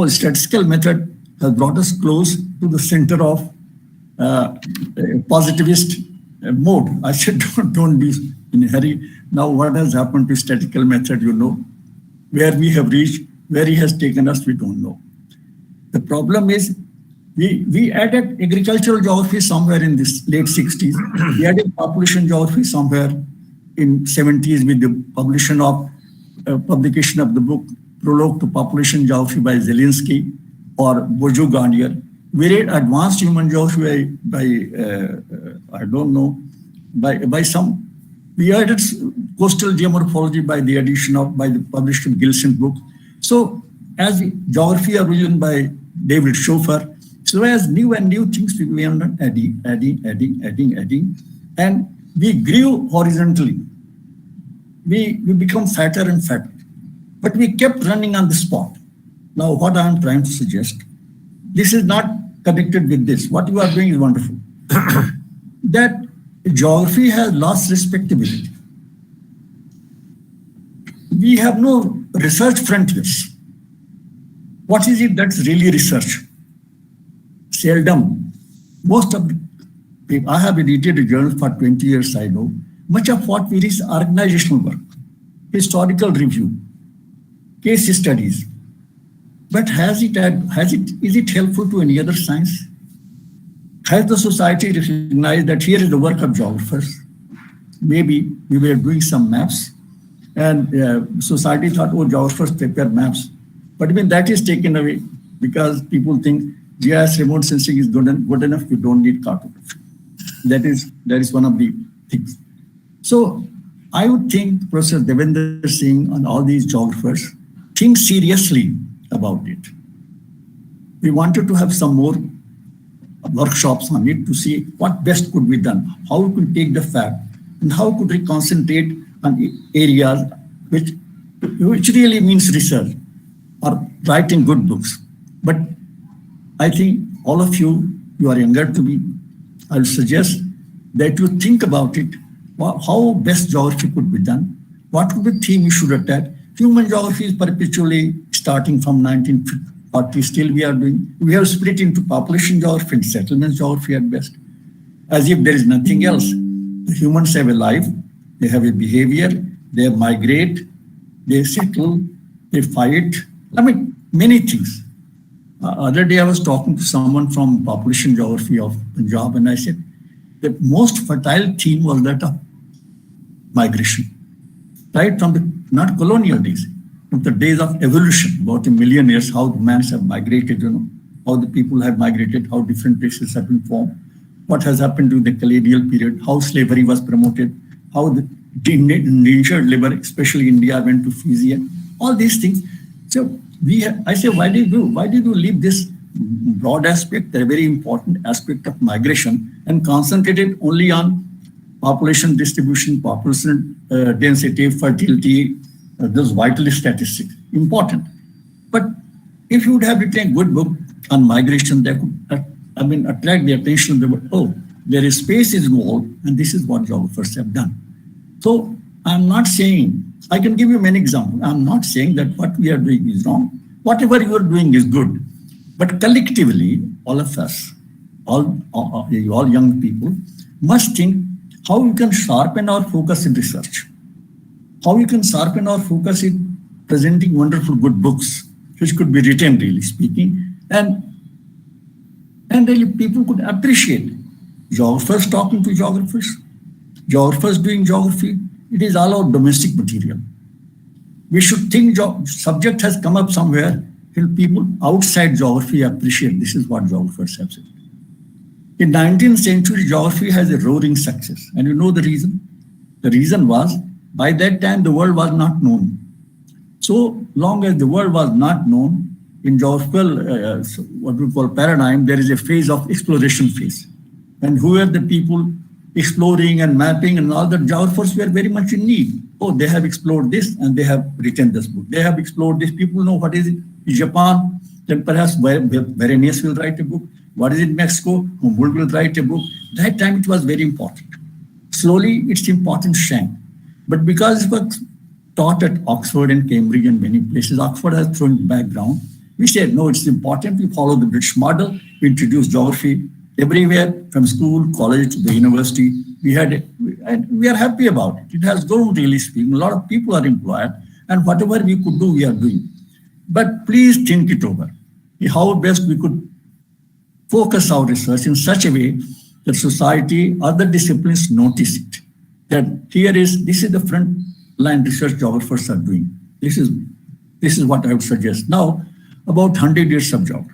statistical method has brought us close to the center of positivist mode. I said, don't be in a hurry. Now what has happened to statistical method, you know. Where we have reached, where he has taken us, we don't know. The problem is, we added agricultural geography somewhere in this late 60s. We added population geography somewhere in 70s with the publication of the book Prologue to Population Geography by Zelinsky or Bourdieu Gandier. We read advanced human geography by I don't know, by some. We added coastal geomorphology by the published in Gilson book. So as geography origin by David Schofer, so as new and new things we went on adding, and we grew horizontally. We become fatter and fatter, but we kept running on the spot. Now what I am trying to suggest, this is not connected with this. What you are doing is wonderful. That geography has lost respectability. We have no research frontiers. What is it that's really research? Seldom. Most of the people, I have edited a journal for 20 years, I know. Much of what we read is organizational work, historical review, case studies. But is it helpful to any other science? Has the society recognized that here is the work of geographers? Maybe we were doing some maps and society thought, oh, geographers prepare maps. But even that is taken away because people think GIS remote sensing is good enough, we don't need cartography. That is one of the things. So I would think Professor Devendra Singh and all these geographers think seriously about it. We wanted to have some more workshops on it to see what best could be done, how we could take the fact and how could we concentrate on areas which really means research or writing good books. But I think all of you are younger to me. I'll suggest that you think about it, how best geography could be done, what would be the theme you should attack. Human geography is perpetually starting from 1940, still we have split into population geography and settlement geography at best, as if there is nothing else. The humans have a life, they have a behavior, they migrate, they settle, they fight. I mean, many things. Other day I was talking to someone from population geography of Punjab and I said, the most fertile theme was that of migration. Right from the not colonial days, but the days of evolution, about 1 million years, how the mans have migrated, how the people have migrated, how different races have been formed, what has happened during the colonial period, how slavery was promoted, how the indentured labor, especially India, went to Fiji, all these things. So I say, why did you leave this broad aspect, a very important aspect of migration, and concentrate it only on population distribution, population density, fertility, those vital statistics, important. But if you would have written a good book on migration, that could attract the attention of the, oh, there is space involved, and this is what geographers have done. So I'm not saying, I can give you many examples. I'm not saying that what we are doing is wrong. Whatever you are doing is good. But collectively, all of us, all young people, must think how we can sharpen our focus in research, how we can sharpen our focus in presenting wonderful good books, which could be written, really speaking, and really people could appreciate geographers talking to geographers, geographers doing geography. It is all our domestic material. We should think subject has come up somewhere, till people outside geography appreciate this is what geographers have said. In 19th century, geography has a roaring success. And you know the reason? The reason was, by that time, the world was not known. So long as the world was not known, in geographical, what we call paradigm, there is a phase of exploration phase. And who are the people exploring and mapping and all the geographers were very much in need. Oh, they have explored this and they have written this book. They have explored this. People know what is it. Japan, then perhaps Berenice will write a book. What is it, Mexico? Humboldt will write a book. That time it was very important. Slowly, its importance shrank. But because it was taught at Oxford and Cambridge and many places, Oxford has thrown background. We said, no, it's important. We follow the British model. We introduce geography everywhere, from school, college to the university. And we are happy about it. It has grown, really speaking. A lot of people are employed, and whatever we could do, we are doing. But please think it over. How best we could focus our research in such a way that society, other disciplines notice it. That this is the front line research geographers are doing. This is what I would suggest. Now, about 100 years of geography.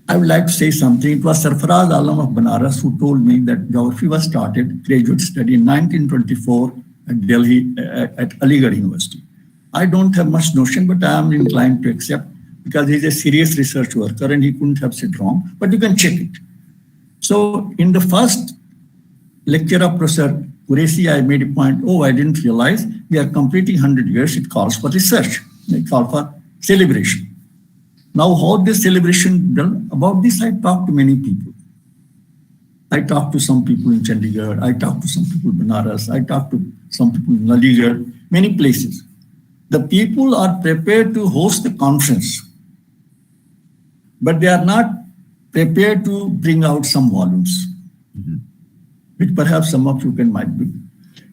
I would like to say something. It was Sarfaraz Alam of Banaras who told me that geography was started, graduate study, in 1924 at Delhi, at Aligarh University. I don't have much notion, but I am inclined to accept, because he's a serious research worker and he couldn't have said wrong, but you can check it. So in the first lecture of Professor Qureshi, I made a point, I didn't realize we are completing 100 years. It calls for research. It calls for celebration. Now, how this celebration done? About this, I talked to many people. I talked to some people in Chandigarh. I talked to some people in Banaras. I talked to some people in Aligarh, many places. The people are prepared to host the conference, but they are not prepared to bring out some volumes, which perhaps some of you might do.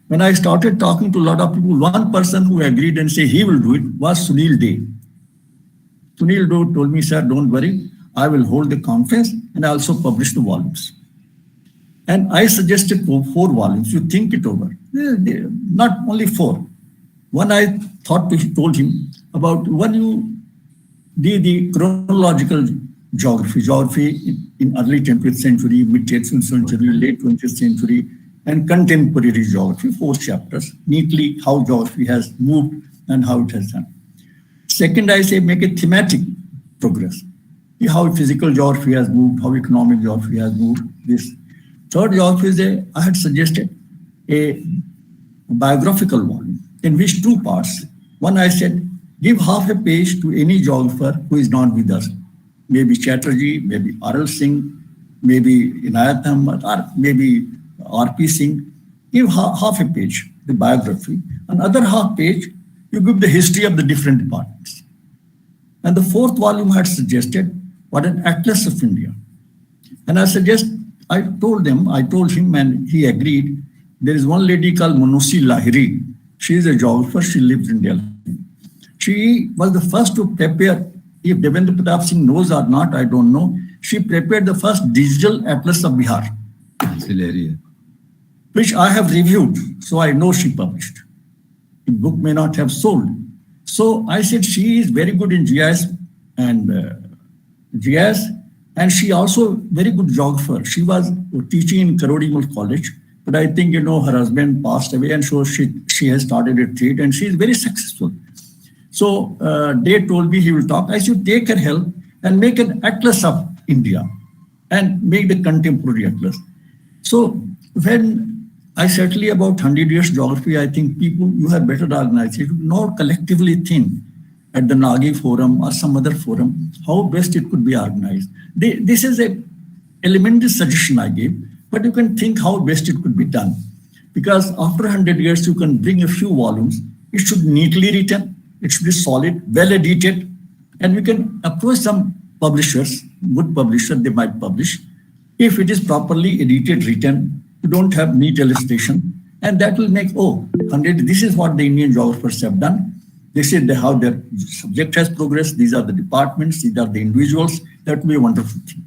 When I started talking to a lot of people, one person who agreed and said he will do it was Sunil Dey. Sunil Dey told me, sir, don't worry, I will hold the conference and I also publish the volumes. And I suggested 4 volumes. You think it over. Not only 4. One I told him about when you did the chronological geography in early 20th century, mid 20th century, late 20th century, and contemporary geography, 4 chapters, neatly how geography has moved and how it has done. Second, I say make a thematic progress. How physical geography has moved, how economic geography has moved, this. Third geography is I had suggested a biographical volume, in which 2 parts. One, I said, give half a page to any geographer who is not with us. Maybe Chatterjee, maybe Aral Singh, maybe Inayat Ahmad, or maybe R.P. Singh. Give half a page, the biography. Another half page, you give the history of the different departments. And the 4th volume I had suggested, what an atlas of India. And I told him, and he agreed, there is one lady called Manushi Lahiri. She is a geographer, she lives in Delhi. She was the first to prepare, if Devendra Pratap Singh knows or not, I don't know, she prepared the first digital atlas of Bihar. Which I have reviewed, so I know she published. the book may not have sold. So I said, she is very good in GIS and and she also very good geographer. She was teaching in Karodimal College, but I think, her husband passed away, and so she has started a trade, and she is very successful. So they told me he will talk. I should take her help and make an atlas of India and make the contemporary atlas. So when I certainly about 100 years geography, I think people, you have better organized. You should not collectively think at the Nagi forum or some other forum, how best it could be organized. This is a elementary suggestion I gave, but you can think how best it could be done. Because after 100 years, you can bring a few volumes. It should be neatly written. It should be solid, well edited. And we can approach some publishers, good publisher, they might publish. If it is properly edited, written, you don't have neat illustration. And that will make, 100, this is what the Indian geographers have done. They say they how their subject has progressed. These are the departments, these are the individuals. That will be a wonderful thing.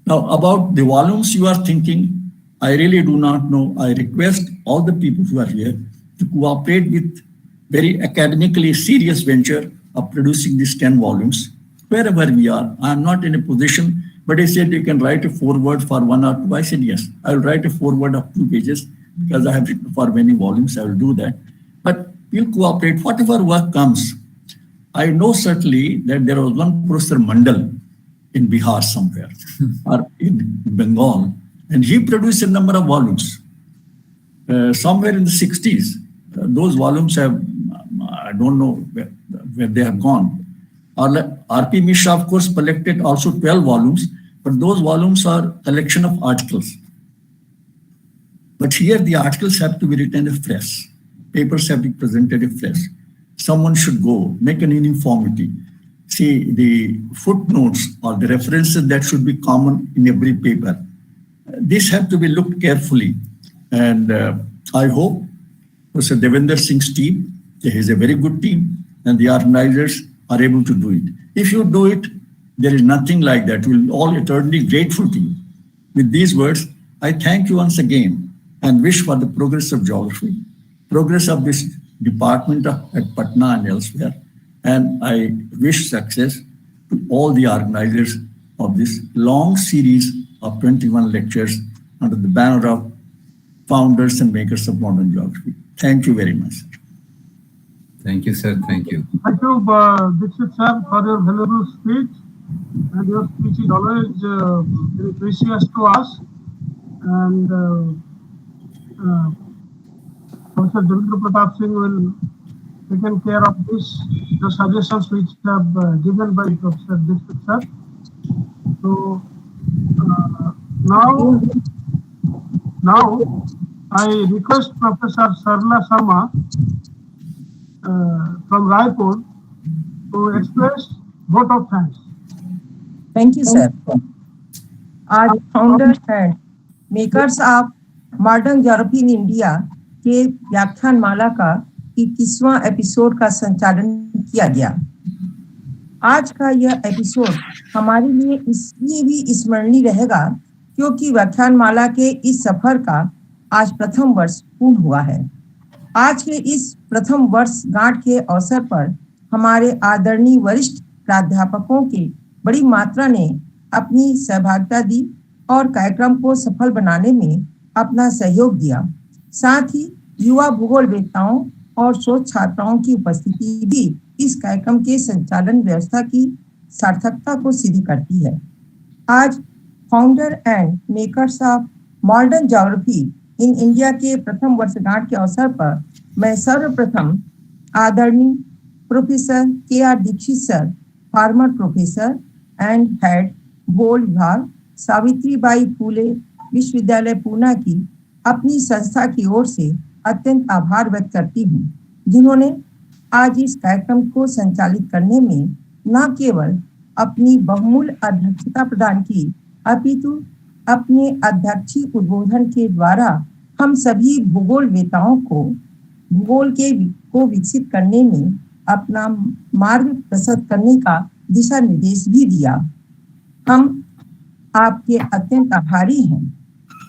Now, about the volumes you are thinking, I really do not know. I request all the people who are here to cooperate with very academically serious venture of producing these 10 volumes, wherever we are. I am not in a position, but they said you can write a foreword for 1 or 2. I said, yes, I will write a foreword of 2 pages because I have written for many volumes. I will do that. But we'll cooperate, whatever work comes. I know certainly that there was one Professor Mandal in Bihar somewhere or in Bengal, and he produced a number of volumes somewhere in the 60s. Those volumes have, I don't know where they have gone. R.P. Mishra, of course, collected also 12 volumes, but those volumes are collection of articles. But here the articles have to be written afresh. Papers have to be presented afresh. Someone should go, make an uniformity. See, the footnotes or the references that should be common in every paper. These have to be looked carefully. And I hope Professor Devender Singh's team, he is a very good team, and the organizers are able to do it. If you do it, there is nothing like that. We'll all eternally grateful to you. With these words, I thank you once again and wish for the progress of geography, progress of this department at Patna and elsewhere. And I wish success to all the organizers of this long series of 21 lectures under the banner of Founders and Makers of Modern Geography. Thank you very much. Thank you, sir. Thank you. Thank you, Dixit sir, for your valuable speech. And your speech is always very precious to us. And Professor Devendra Pratap Singh will take care of this, the suggestions which have given by Professor Dixit sir. So now I request Professor Sarla Sharma from Raipur to express vote of thanks. Thank you, sir. आज founders and makers of modern geography in India के व्याख्यान माला का 21वां episode का संचालन किया गया। आज का यह एपिसोड हमारे लिए इसलिए भी स्मरणीय रहेगा क्योंकि व्याख्यान माला के इस सफर का आज प्रथम वर्ष पूर्ण हुआ है। आज के इस प्रथम वर्ष गांठ के अवसर पर हमारे आदरणीय वरिष्ठ प्राध्यापकों की बड़ी मात्रा ने अपनी सहभागिता दी और कार्यक्रम को सफल बनाने में अपना सहयोग दिया। साथ ही युवा भूगोलवेत्ताओं और शोध छात्राओं की उपस्थिति भी इस कार्यक्रम के संचालन व्यवस्था की सार्थकता को सिद्ध करती है। आज founder and makers of modern geography in India के प्रथम वर्षगांठ के अवसर पर मैं सर्वप्रथम आदरणीय professor K R. Dikshit sir, former professor and head भूगोल विभाग, सावित्रीबाई फूले विश्वविद्यालय पूना की अपनी संस्था की ओर से अत्यंत आभार व्यक्त करती हूँ, जिन्होंने आज इस कार्यक्रम को संचालित करने में न केवल अपनी बहुमूल्य अध्यक्षता प्रदान की, अपितु अपने अध्यक्षीय उद्बोधन के द्वारा हम सभी भूगोलवेत्ताओं को भूगोल को विकसित करने में अपना मार्ग प्रशस्त करने का दिशा निर्देश भी दिया। हम आपके अत्यंत आभारी हैं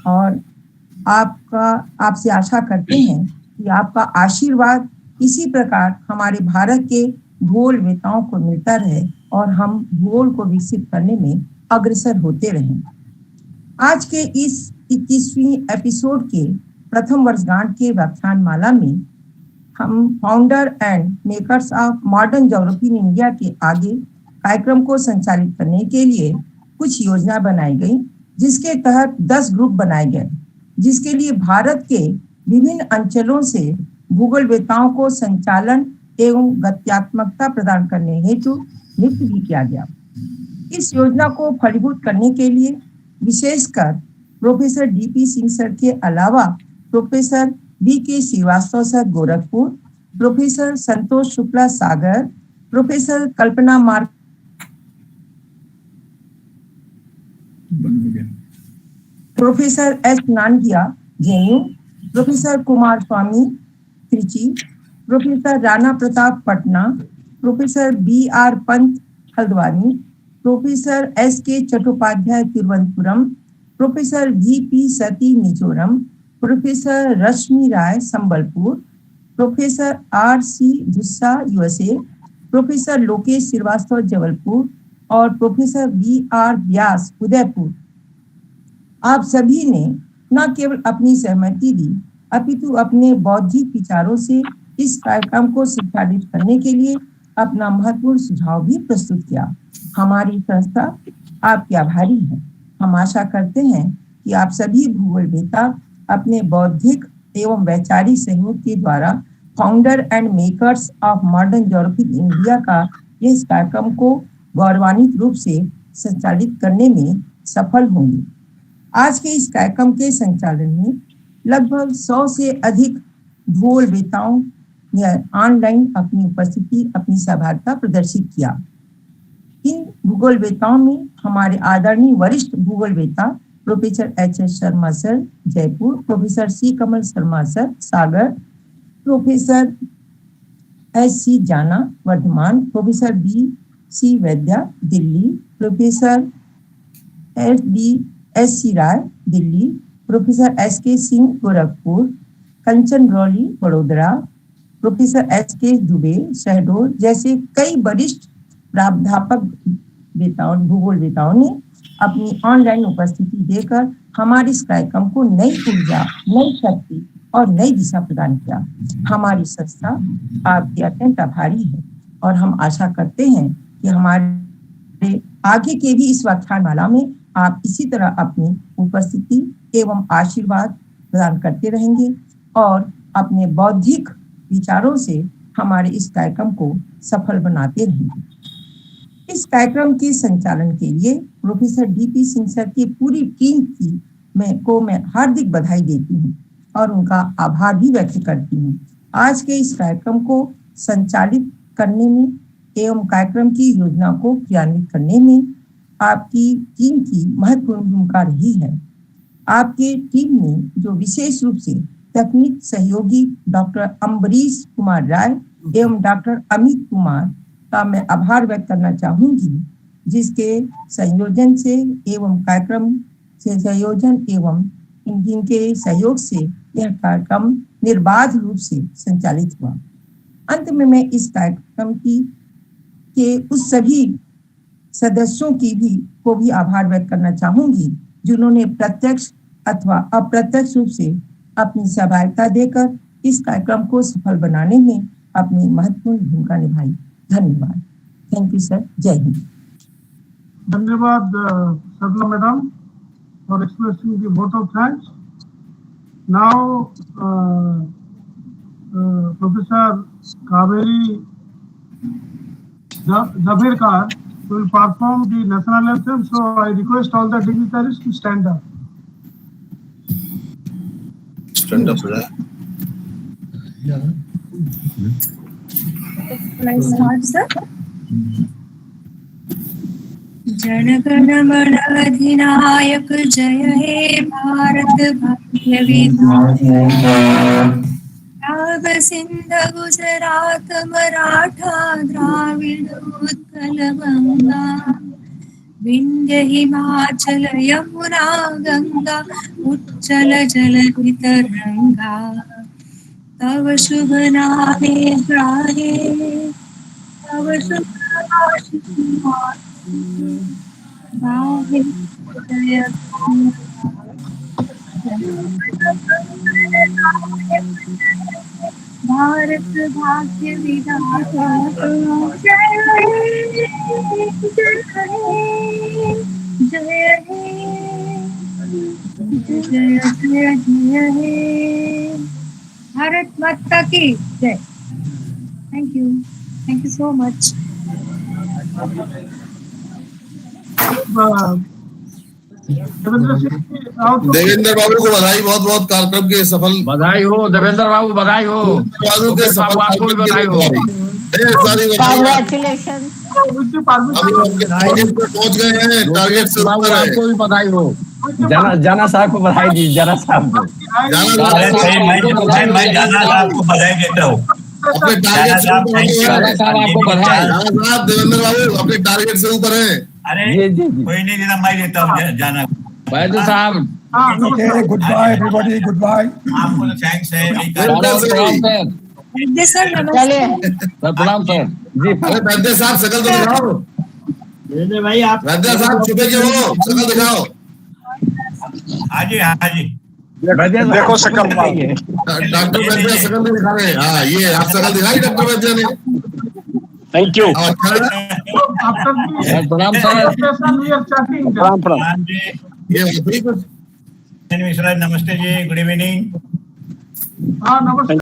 और आपसे आशा करते हैं कि आपका आशीर्वाद इसी प्रकार हमारे भारत के भूगोल वेताओं को मिलता रहे और हम भूगोल को विकसित करने में अग्रसर होते रहें। आज के इस 21वीं एपिसोड के प्रथम वर्षगांठ के व्याख्यान माला में हम founder and makers of modern geography in India के आगे कार्यक्रम को संचालित करने के लिए कुछ योजना बनाई गई, जिसके तहत 10 ग्रुप बनाए गए, जिसके लिए भारत के विभिन्न अंचलों से भूगोल वेताओं को संचालन एवं गत्यात्मकता प्रदान करने हेतु नियुक्त भी किया गया। इस योजना को फलीभूत करने के लिए विशेषकर प्रोफेसर डीपी सिंह सर के अलावा professor VK Srivastava sir Gorakhpur, professor Santosh Shukla Sagar, professor Kalpana Mark, professor S Nangia JNU, professor Kumar Swamy Trichy, professor Rana Pratap Patna, professor B R Pant Haldwani, professor S K Chattopadhyay Thiruvananthapuram, professor V P Sati Mizoram, professor Rashmi Rai Sambalpur, professor R C Dhussa USA, professor Lokesh Srivastava Jabalpur और professor B R Vyas Udaipur. आप सभी ने न केवल अपनी सहमति दी अपितु अपने बौद्धिक विचारों से इस कार्यक्रम को संचालित करने के लिए अपना महत्वपूर्ण सुझाव भी प्रस्तुत किया। हमारी संस्था आपके आभारी है। हम आशा करते हैं कि आप सभी भूगोल वेता अपने बौद्धिक एवं वैचारिक सहयोग के द्वारा founder and makers of modern geography India का इस कार्यक्रम को गौरवान्वित रूप से संचालित करने में सफल होंगे। आज के इस कार्यक्रम के संचालन में लगभग 100 से अधिक भूगोल वेताओं ने ऑनलाइन अपनी उपस्थिति, अपनी सहभागिता प्रदर्शित किया। इन भूगोल वेताओं में हमारे आदरणीय वरिष्ठ भूगोल वेता professor H S. Sharma sir Jaipur, professor C Kamal Sharma sir Sagar, professor S C. Jana Bardhaman, professor B C. Vaidya Delhi, professor S C. Rai Delhi, professor S K. Singh Gorakhpur, Kanchan Rauli Vadodara, professor H K. Dubey Shahdol जैसे कई वरिष्ठ प्राध्यापक वेताओं, भूगोल वेताओं ने अपनी ऑनलाइन उपस्थिति देकर हमारे इस कार्यक्रम को नई ऊर्जा, नई शक्ति और नई दिशा प्रदान किया। हमारी संस्था आपके अत्यंत आभारी है और हम आशा करते हैं कि हमारे आगे के भी इस व्याख्यान माला में आप इसी तरह अपनी उपस्थिति एवं आशीर्वाद प्रदान करते रहेंगे और अपने बौद्धिक विचारों से हमारे इस कार्यक्रम को सफल बनाते रहेंगे। इस कार्यक्रम के संचालन के लिए प्रोफेसर डीपी सिंह सर की पूरी टीम की मैं हार्दिक बधाई देती हूँ और उनका आभार भी व्यक्त करती हूँ। आज के इस कार्यक्रम को संचालित करने में एवं कार्यक्रम की योजना को क्रियान्वित करने में आपकी टीम की महत्वपूर्ण भूमिका रही है। आपके टीम ने जो विशेष रूप से तकनीक सहयोगी डॉक्टर अम्बरीश कुमार राय एवं डॉक्टर अमित कुमार का मैं आभार व्यक्त करना चाहूंगी, जिसके संयोजन से एवं कार्यक्रम से संयोजन एवं इनके सहयोग से यह कार्यक्रम निर्बाध रूप से संचालित हुआ। अंत में मैं इस कार्यक्रम के उस सभी सदस्यों को भी आभार व्यक्त करना चाहूंगी जिन्होंने प्रत्यक्ष अथवा अप्रत्यक्ष रूप से अपनी सहभागिता देकर इस कार्यक्रम को सफल बनाने में अपनी महत्वपूर्ण भूमिका निभाई। धन्यवाद। Thank you sir. जय हिंद। धन्यवाद सरला madam for expressing the vote of thanks. Now, Professor Kaveri Zabirkar will perform the national anthem. So I request all the dignitaries to stand up. Stand up, sir. Can I start, sir? जनगण मन अधिनायक जय हे भारत भाग्य विधाता सिंध गुजरात मराठा द्राविड उत्कल गंगा विंध्य हिमाचल यमुना गंगा उच्चल जलधि तरंगा तव शुभ नामे गाहे, तव शुभ गाहे, जय भारत भाग्य विधाता जय हे, जय हे, जय हे, जय जय जय हे। भारत माता की जय। Thank you so much. Devendra Babu को बधाई, बहुत बहुत कार्यक्रम के सफल। बधाई हो देवेंद्र बाबू, बधाई हो। बाबू के सफल आपको भी बधाई हो। Congratulations. टारगेट पे पहुंच गए हैं, टारगेट से ऊपर है। आपको भी बधाई हो। जाना साहब को बधाई दी, जाना साहब को। मैं जाना साहब को बधाई देता हूँ। अपने टारगेट से ऊपर है। साहब आपको बधाई। जाना साहब, देवेंद्र बाबू अपने टारगेट से ऊपर है। अरे कोई नहीं देना, मैं देता हूँ जाना। वैद्य साहब good bye everybody, good bye. आपको तो थैंक्स है। सर नमस्ते। प्रणाम सर जी। अरे वैद्य साहब शकल तो दिखाओ। भाई आप वैद्य साहब छुपे क्यों हो, शकल दिखाओ। हाँ जी, हाँ जी। देखो शकल डॉक्टर वैद्य शकल नहीं दिखा रहे। हाँ, ये आप शकल दिखाई डॉक्टर वैद्य ने। Thank you. प्रणाम सर। प्रणाम जी। ये ठीक है। मिश्रा, नमस्ते जी, गुड इवनिंग। हाँ नमस्ते।